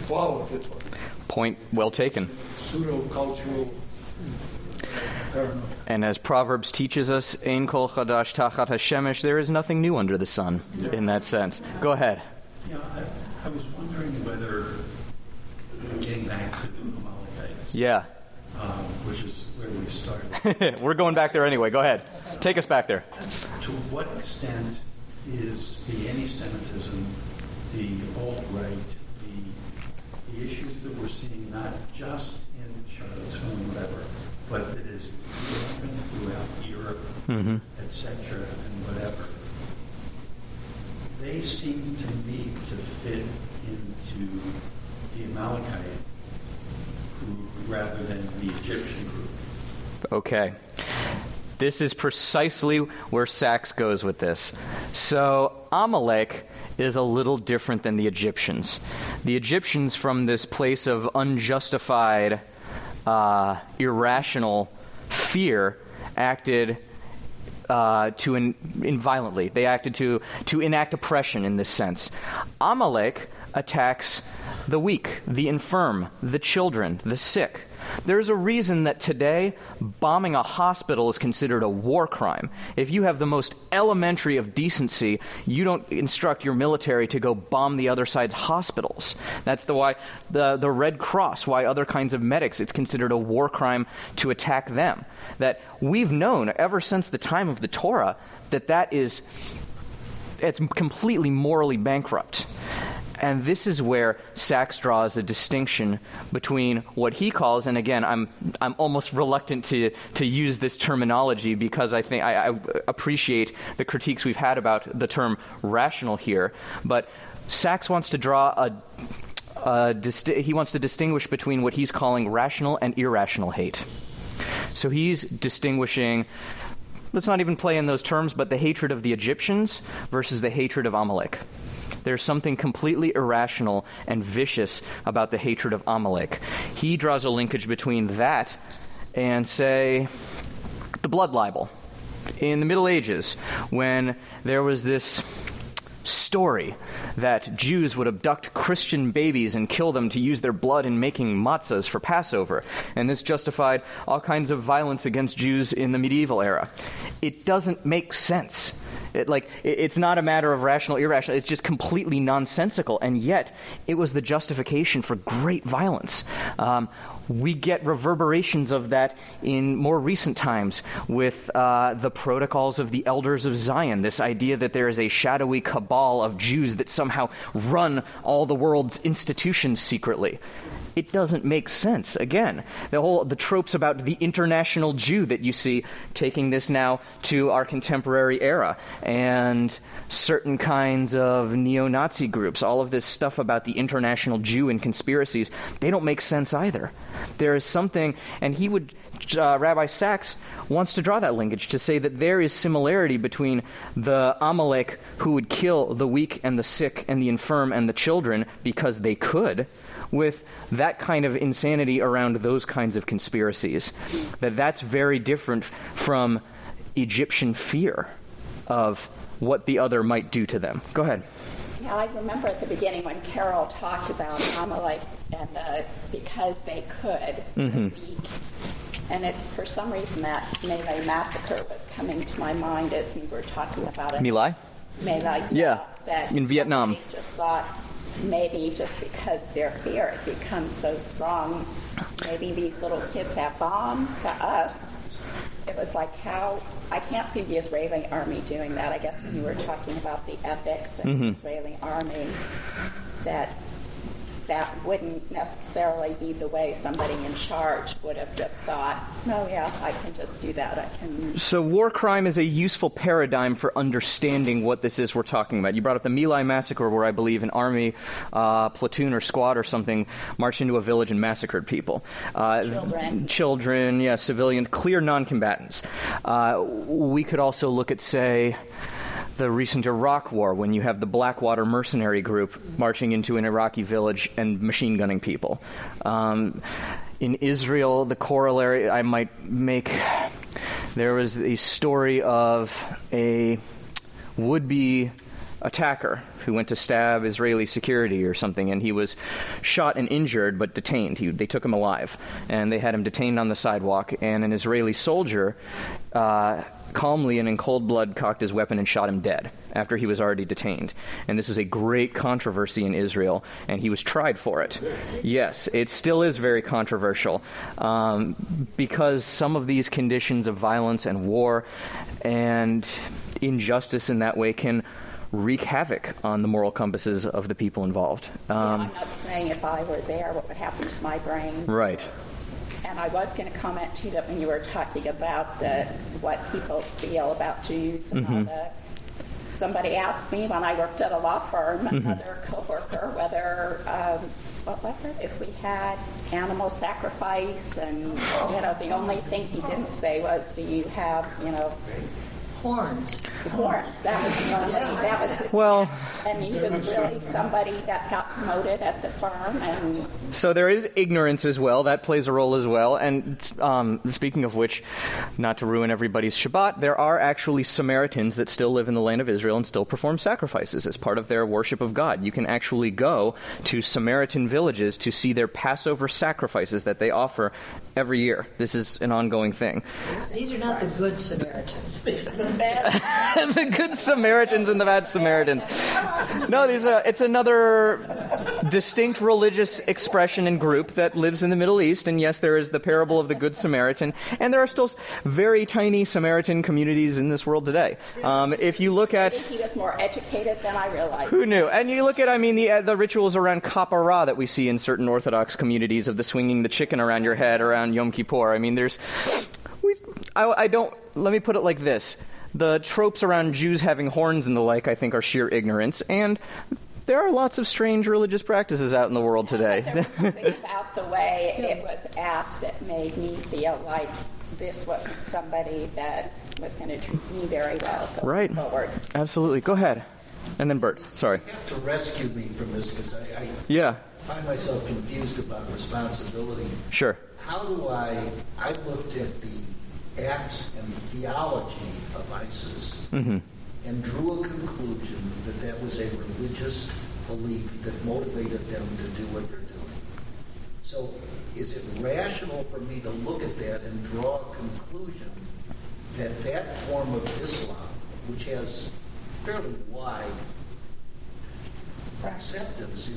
followed Hitler. Point well taken. Pseudo-cultural paranoia. And as Proverbs teaches us, Ein kol chadash tachat hashemesh, there is nothing new under the sun, in that sense. Go ahead. I was wondering whether, getting back to the Amalekites, which is where we started. We're going back there anyway. Go ahead. Take us back there. To what extent is the anti-Semitism, the alt-right, the issues that we're seeing not just in Charlottesville and whatever, but that is rampant throughout Europe, etc., and whatever, they seem to me to fit into the Amalekite group rather than the Egyptian group. Okay. This is precisely where Sachs goes with this. So Amalek is a little different than the Egyptians. The Egyptians, from this place of unjustified, irrational fear, acted violently. They acted to enact oppression in this sense. Amalek attacks the weak, the infirm, the children, the sick. There's a reason that today bombing a hospital is considered a war crime. If you have the most elementary of decency, you don't instruct your military to go bomb the other side's hospitals. That's why the Red Cross, why other kinds of medics, it's considered a war crime to attack them. That we've known ever since the time of the Torah it's completely morally bankrupt. And this is where Sachs draws a distinction between what he calls, and again, I'm almost reluctant to use this terminology because I think I appreciate the critiques we've had about the term rational here, but Sachs wants to draw he wants to distinguish between what he's calling rational and irrational hate. So he's distinguishing, let's not even play in those terms, but the hatred of the Egyptians versus the hatred of Amalek. There's something completely irrational and vicious about the hatred of Amalek. He draws a linkage between that and, say, the blood libel. In the Middle Ages, when there was this story that Jews would abduct Christian babies and kill them to use their blood in making matzahs for Passover. And this justified all kinds of violence against Jews in the medieval era. It doesn't make sense. It's not a matter of rational, irrational. It's just completely nonsensical. And yet, it was the justification for great violence. We get reverberations of that in more recent times with the protocols of the elders of Zion, this idea that there is a shadowy cabal of Jews that somehow run all the world's institutions secretly. It doesn't make sense. Again, the tropes about the international Jew that you see taking this now to our contemporary era, and certain kinds of neo-Nazi groups, all of this stuff about the international Jew and conspiracies, they don't make sense either. There is something, and Rabbi Sachs wants to draw that linkage to say that there is similarity between the Amalek who would kill the weak and the sick and the infirm and the children because they could, with that kind of insanity around those kinds of conspiracies. That's very different from Egyptian fear of what the other might do to them. Go ahead. Yeah, I remember at the beginning when Carol talked about Amalek and because they could, weak. And for some reason that Melee massacre was coming to my mind as we were talking about it. Melee? Melee. Yeah, in Vietnam. Just thought maybe just because their fear had become so strong, maybe these little kids have bombs. To us, it was like I can't see the Israeli army doing that. I guess when you were talking about the epics and the Israeli army, that wouldn't necessarily be the way somebody in charge would have just thought, oh yeah, I can just do that. So war crime is a useful paradigm for understanding what this is we're talking about. You brought up the My Lai massacre, where I believe an army platoon or squad or something marched into a village and massacred people. Children, yeah, civilians, clear non-combatants. We could also look at, say, the recent Iraq war, when you have the Blackwater mercenary group marching into an Iraqi village and machine gunning people. In Israel, the corollary I might make, there was a story of a would-be attacker who went to stab Israeli security or something, and he was shot and injured but detained. They took him alive, and they had him detained on the sidewalk, and an Israeli soldier calmly and in cold blood cocked his weapon and shot him dead after he was already detained. And this was a great controversy in Israel, and he was tried for it. Yes, it still is very controversial, because some of these conditions of violence and war and injustice in that way can wreak havoc on the moral compasses of the people involved. I'm not saying if I were there what would happen to my brain. Right. And I was going to comment too that when you were talking about what people feel about Jews and all that, somebody asked me when I worked at a law firm, another coworker, whether what was it? If we had animal sacrifice, and the only thing he didn't say was, do you have Horns. Horns. That was his well, and he was really somebody that got promoted at the firm. And so there is ignorance as well. That plays a role as well. And speaking of which, not to ruin everybody's Shabbat, there are actually Samaritans that still live in the land of Israel and still perform sacrifices as part of their worship of God. You can actually go to Samaritan villages to see their Passover sacrifices that they offer every year. This is an ongoing thing. These are not the good Samaritans. These are the bad. The good Samaritans and the bad Samaritans. No, it's another distinct religious expression and group that lives in the Middle East. And yes, there is the parable of the Good Samaritan. And there are still very tiny Samaritan communities in this world today. If you look at... I think he was more educated than I realized. Who knew? And you look at, the rituals around Kapara that we see in certain Orthodox communities of the swinging the chicken around your head around Yom Kippur. Let me put it like this. The tropes around Jews having horns and the like, I think, are sheer ignorance. And there are lots of strange religious practices out in the world today. There was something about the way it was asked that made me feel like this wasn't somebody that was going to treat me very well going forward. Absolutely. Go ahead. And then Bert. Sorry. You have to rescue me from this because I find myself confused about responsibility. Sure. How do I looked at the acts and theology of ISIS and drew a conclusion that was a religious belief that motivated them to do what they're doing. So is it rational for me to look at that and draw a conclusion that that form of Islam, which has fairly wide acceptance in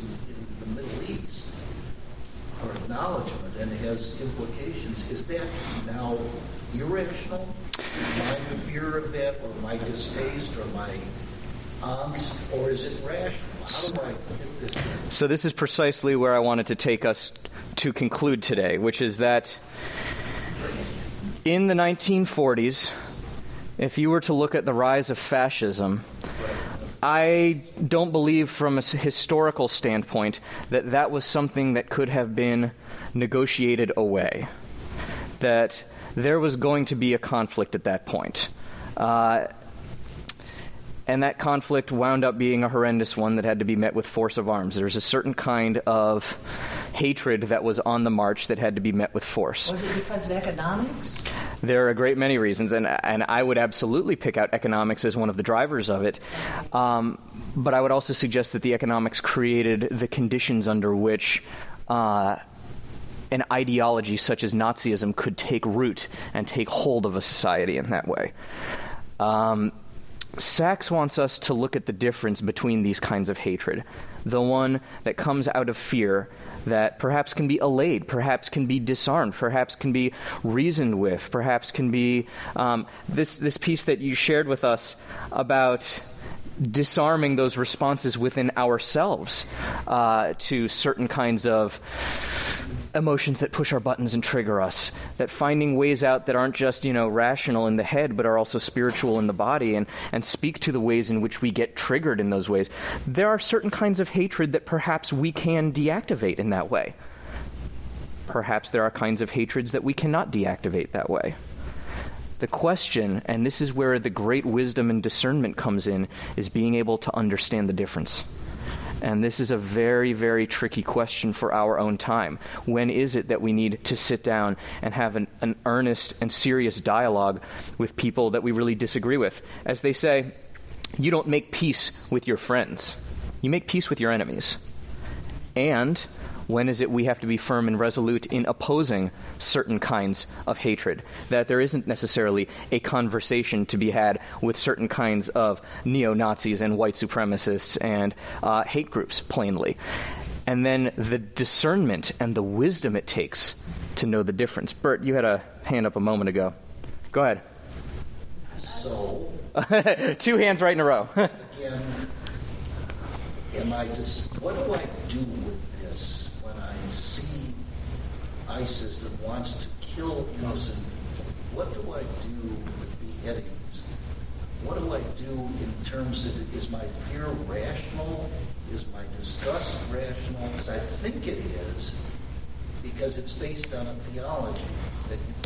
the Middle East, or acknowledgement, and has implications, is that now irrational? Is my fear of that, or my distaste, or my angst, or is it rational? How do I get this in? So this is precisely where I wanted to take us to conclude today, which is that in the 1940s, if you were to look at the rise of fascism, I don't believe from a historical standpoint that was something that could have been negotiated away. That there was going to be a conflict at that point. And that conflict wound up being a horrendous one that had to be met with force of arms. There's a certain kind of hatred that was on the march that had to be met with force. Was it because of economics? There are a great many reasons, and I would absolutely pick out economics as one of the drivers of it. But I would also suggest that the economics created the conditions under which an ideology such as Nazism could take root and take hold of a society in that way. Sachs wants us to look at the difference between these kinds of hatred. The one that comes out of fear, that perhaps can be allayed, perhaps can be disarmed, perhaps can be reasoned with, perhaps can be this piece that you shared with us about disarming those responses within ourselves to certain kinds of emotions that push our buttons and trigger us, that finding ways out that aren't just, rational in the head, but are also spiritual in the body, and speak to the ways in which we get triggered in those ways. There are certain kinds of hatred that perhaps we can deactivate in that way. Perhaps there are kinds of hatreds that we cannot deactivate that way. The question, and this is where the great wisdom and discernment comes in, is being able to understand the difference. And this is a very, very tricky question for our own time. When is it that we need to sit down and have an earnest and serious dialogue with people that we really disagree with? As they say, you don't make peace with your friends. You make peace with your enemies. And when is it we have to be firm and resolute in opposing certain kinds of hatred? That there isn't necessarily a conversation to be had with certain kinds of neo-Nazis and white supremacists and hate groups, plainly. And then the discernment and the wisdom it takes to know the difference. Bert, you had a hand up a moment ago. Go ahead. So... 2 hands right in a row. Again, what do I do with this when I see ISIS that wants to kill innocent? What do I do with beheadings? What do I do in terms of, is my fear rational? Is my disgust rational? Because I think it is, because it's based on a theology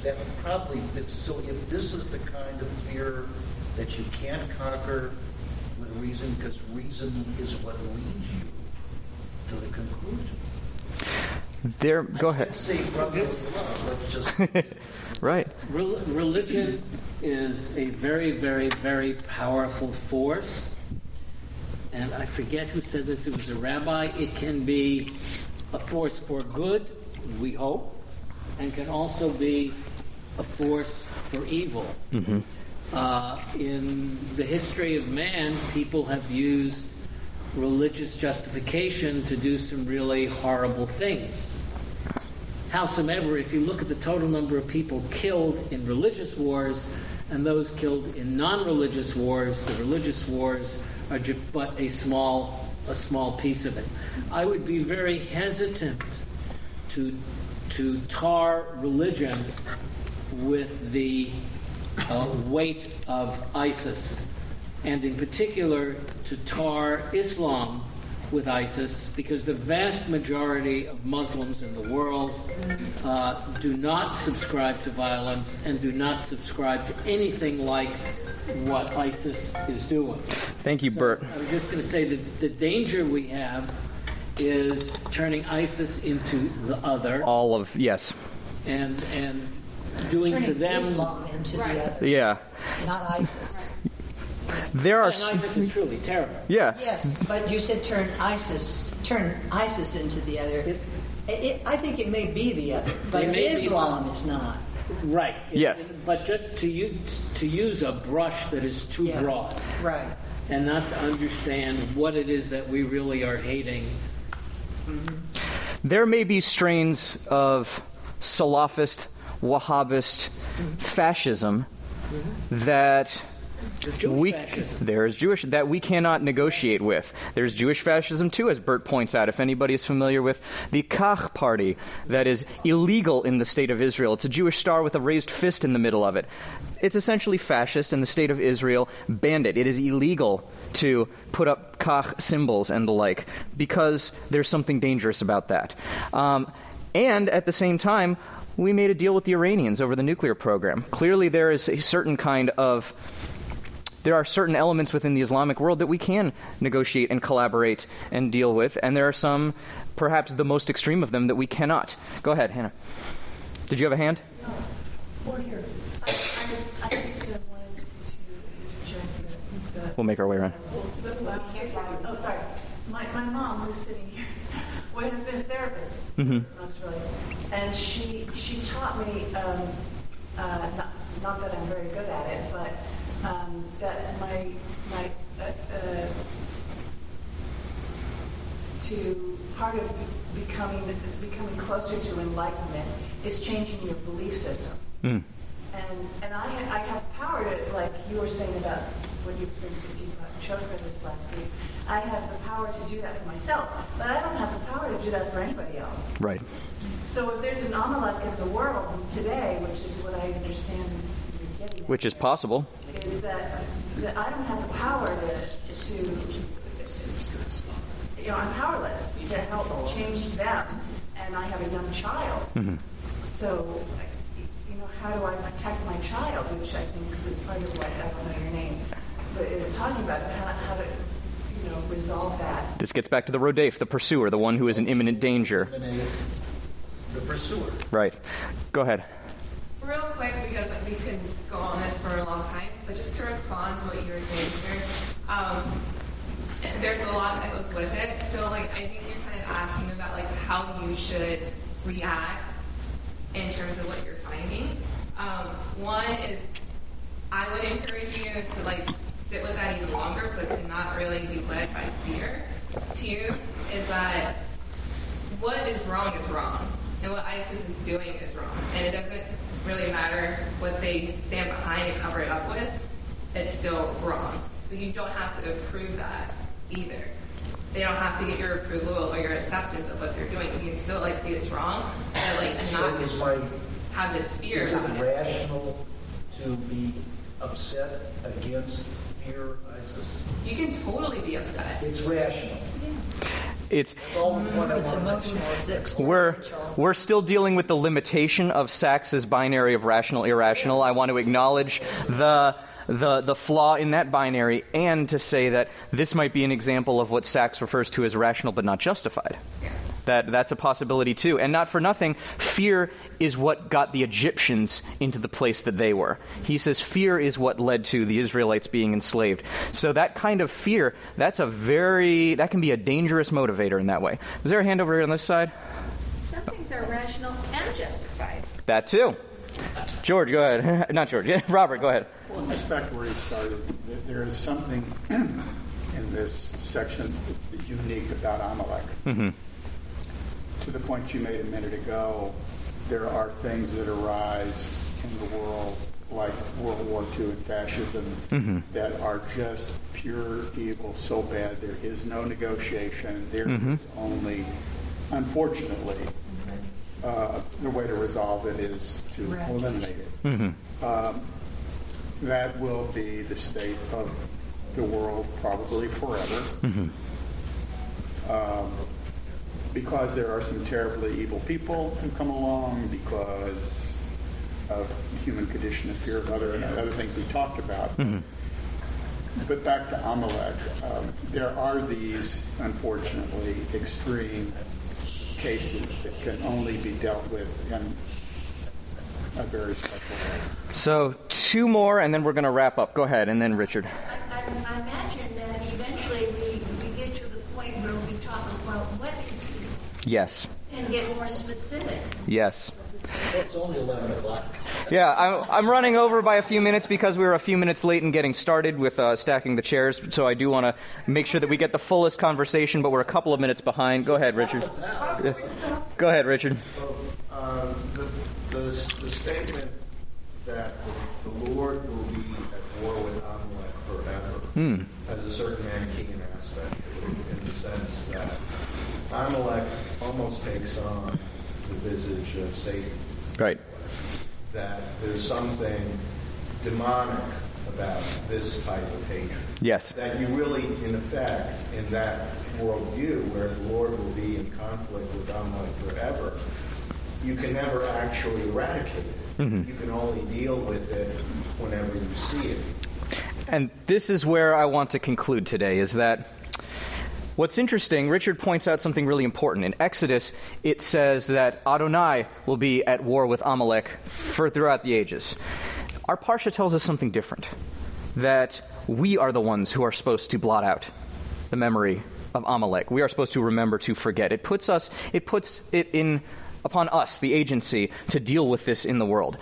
that probably fits. So if this is the kind of fear that you can't conquer with reason because reason is what leads you to the conclusion. Go ahead. Right. Religion is a very, very, very powerful force. And I forget who said this. It was a rabbi. It can be a force for good, we hope, and can also be a force for evil. Mm-hmm. In the history of man, people have used religious justification to do some really horrible things. Howsoever, if you look at the total number of people killed in religious wars and those killed in non-religious wars, the religious wars are but a small piece of it. I would be very hesitant to tar religion with the weight of ISIS, and in particular to tar Islam with ISIS, because the vast majority of Muslims in the world do not subscribe to violence and do not subscribe to anything like what ISIS is doing. Thank you, Bert. I was just going to say that the danger we have is turning ISIS into the other. Yes. And doing turning to them Islam into the other. Yeah. Not ISIS. There are. And ISIS is truly terrible. Yeah. Yes, but you said turn ISIS into the other. I think it may be the other, but Islam is not. Right. Yeah. But just to use a brush that is too broad. Right. And not to understand what it is that we really are hating. Mm-hmm. There may be strains of Salafist, Wahhabist fascism that that we cannot negotiate with. There's Jewish fascism too, as Bert points out, if anybody is familiar with the Kach party that is illegal in the state of Israel. It's a Jewish star with a raised fist in the middle of it. It's essentially fascist, and the state of Israel banned it. It is illegal to put up Kach symbols and the like, because there's something dangerous about that. And at the same time, we made a deal with the Iranians over the nuclear program. Clearly there is a certain there are certain elements within the Islamic world that we can negotiate and collaborate and deal with, and there are some, perhaps the most extreme of them, that we cannot. Go ahead, Hannah. Did you have a hand? No. We're here. I just wanted to interject. We'll make our way around. Oh, sorry. My mom, who's sitting here, has been a therapist in Australia, and she taught me, not that I'm very good at it, but that my part of becoming closer to enlightenment is changing your belief system. And I have power to, like you were saying about what you experienced with Deepak Chopra this last week. I have the power to do that for myself, but I don't have the power to do that for anybody else. Right. So if there's an Amalek in the world today, which is what I understand you're getting at, which is possible, is that I don't have the power to I'm powerless to help change them, and I have a young child. So, how do I protect my child, which I think is part of what, I don't know your name, but is talking about how to resolve that. This gets back to the Rodef, the pursuer, the one who is in imminent danger. The pursuer. Right. Go ahead. Real quick, because we could go on this for a long time, but just to respond to what you were saying, sir, there's a lot that goes with it. So, I think you're kind of asking about, how you should react in terms of what you're finding. One is, I would encourage you to, sit with that even longer, but to not really be led by fear. Two is that what is wrong, and what ISIS is doing is wrong. And it doesn't really matter what they stand behind and cover it up with, it's still wrong. But you don't have to approve that either. They don't have to get your approval or your acceptance of what they're doing. You can still see it's wrong, but not have this fear. Is it about rational to be upset against fear ISIS? You can totally be upset. It's rational. We're still dealing with the limitation of Sachs's binary of rational, irrational. I want to acknowledge the flaw in that binary, and to say that this might be an example of what Sachs refers to as rational but not justified. That's a possibility too. And not for nothing, fear is what got the Egyptians into the place that they were. He says fear is what led to the Israelites being enslaved. So that kind of fear, that can be a dangerous motivator in that way. Is there a hand over here on this side? Some things are rational and justified. That too. George, go ahead. Not George. Robert, go ahead. Well, in respect where he started, there is something in this section unique about Amalek. Mm-hmm. To the point you made a minute ago, there are things that arise in the world, like World War II and fascism, that are just pure evil, so bad there is no negotiation. There is only, unfortunately, the way to resolve it is to eliminate it. That will be the state of the world probably forever. Because there are some terribly evil people who come along, because of human condition and fear of other things we talked about. But back to Amalek, there are these, unfortunately, extreme cases that can only be dealt with in a very special way. So 2 more, and then we're going to wrap up. Go ahead, and then Richard. I imagine that eventually we get to the point where we talk about what is evil. Yes. And get more specific. Yes. Well, it's only 11 o'clock. Yeah, I'm running over by a few minutes because we were a few minutes late in getting started with stacking the chairs, so I do want to make sure that we get the fullest conversation, but we're a couple of minutes behind. Go ahead, Richard. Go ahead, Richard. The statement that the Lord will be at war with Amalek forever has a certain Manichaean aspect in the sense that Amalek almost takes on the visage of Satan. Right. That there's something demonic about this type of hatred. Yes. That you really, in effect, in that worldview where the Lord will be in conflict with Amalek forever, you can never actually eradicate it. You can only deal with it whenever you see it. And this is where I want to conclude today, is that what's interesting, Richard points out something really important. In Exodus, it says that Adonai will be at war with Amalek throughout the ages. Our Parsha tells us something different, that we are the ones who are supposed to blot out the memory of Amalek. We are supposed to remember to forget. It puts it in upon us, the agency, to deal with this in the world.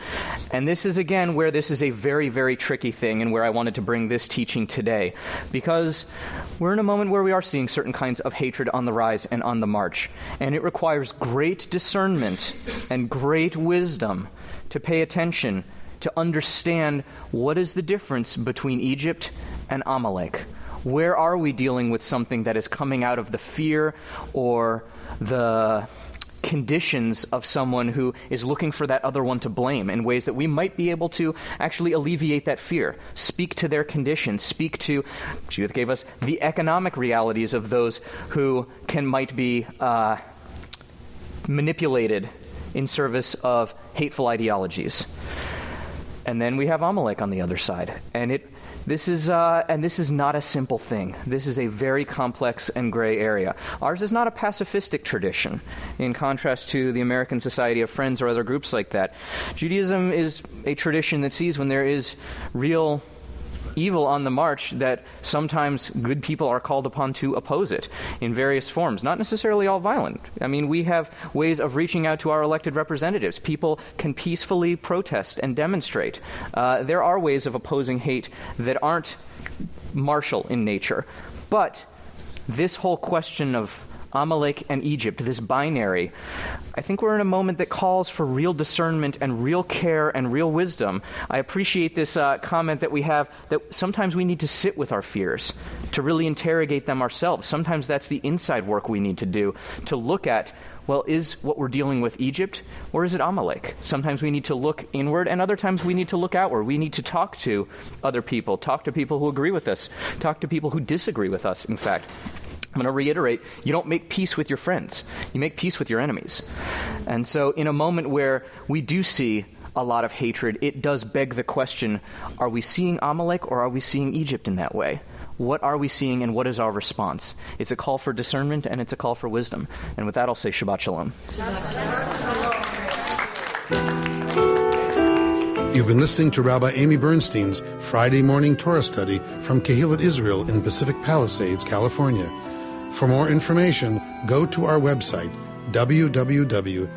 And this is, again, where this is a very, very tricky thing, and where I wanted to bring this teaching today. Because we're in a moment where we are seeing certain kinds of hatred on the rise and on the march. And it requires great discernment and great wisdom to pay attention, to understand what is the difference between Egypt and Amalek. Where are we dealing with something that is coming out of the fear or the conditions of someone who is looking for that other one to blame, in ways that we might be able to actually alleviate that fear, speak to their conditions, speak to, Judith gave us, the economic realities of those who might be manipulated in service of hateful ideologies. And then we have Amalek on the other side. And this is not a simple thing. This is a very complex and gray area. Ours is not a pacifistic tradition, in contrast to the American Society of Friends or other groups like that. Judaism is a tradition that sees when there is real evil on the march, that sometimes good people are called upon to oppose it in various forms, not necessarily all violent. I mean, we have ways of reaching out to our elected representatives. People can peacefully protest and demonstrate. There are ways of opposing hate that aren't martial in nature. But this whole question of Amalek and Egypt, this binary, I think we're in a moment that calls for real discernment and real care and real wisdom. I appreciate this comment that we have, that sometimes we need to sit with our fears, to really interrogate them ourselves. Sometimes that's the inside work we need to do, to look at, well, is what we're dealing with Egypt, or is it Amalek? Sometimes we need to look inward, and other times we need to look outward. We need to talk to other people, talk to people who agree with us, talk to people who disagree with us, in fact. I'm going to reiterate, you don't make peace with your friends. You make peace with your enemies. And so in a moment where we do see a lot of hatred, it does beg the question, are we seeing Amalek or are we seeing Egypt in that way? What are we seeing and what is our response? It's a call for discernment and it's a call for wisdom. And with that, I'll say Shabbat Shalom. You've been listening to Rabbi Amy Bernstein's Friday morning Torah study from Kehillat Israel in Pacific Palisades, California. For more information, go to our website, www.ourki.org.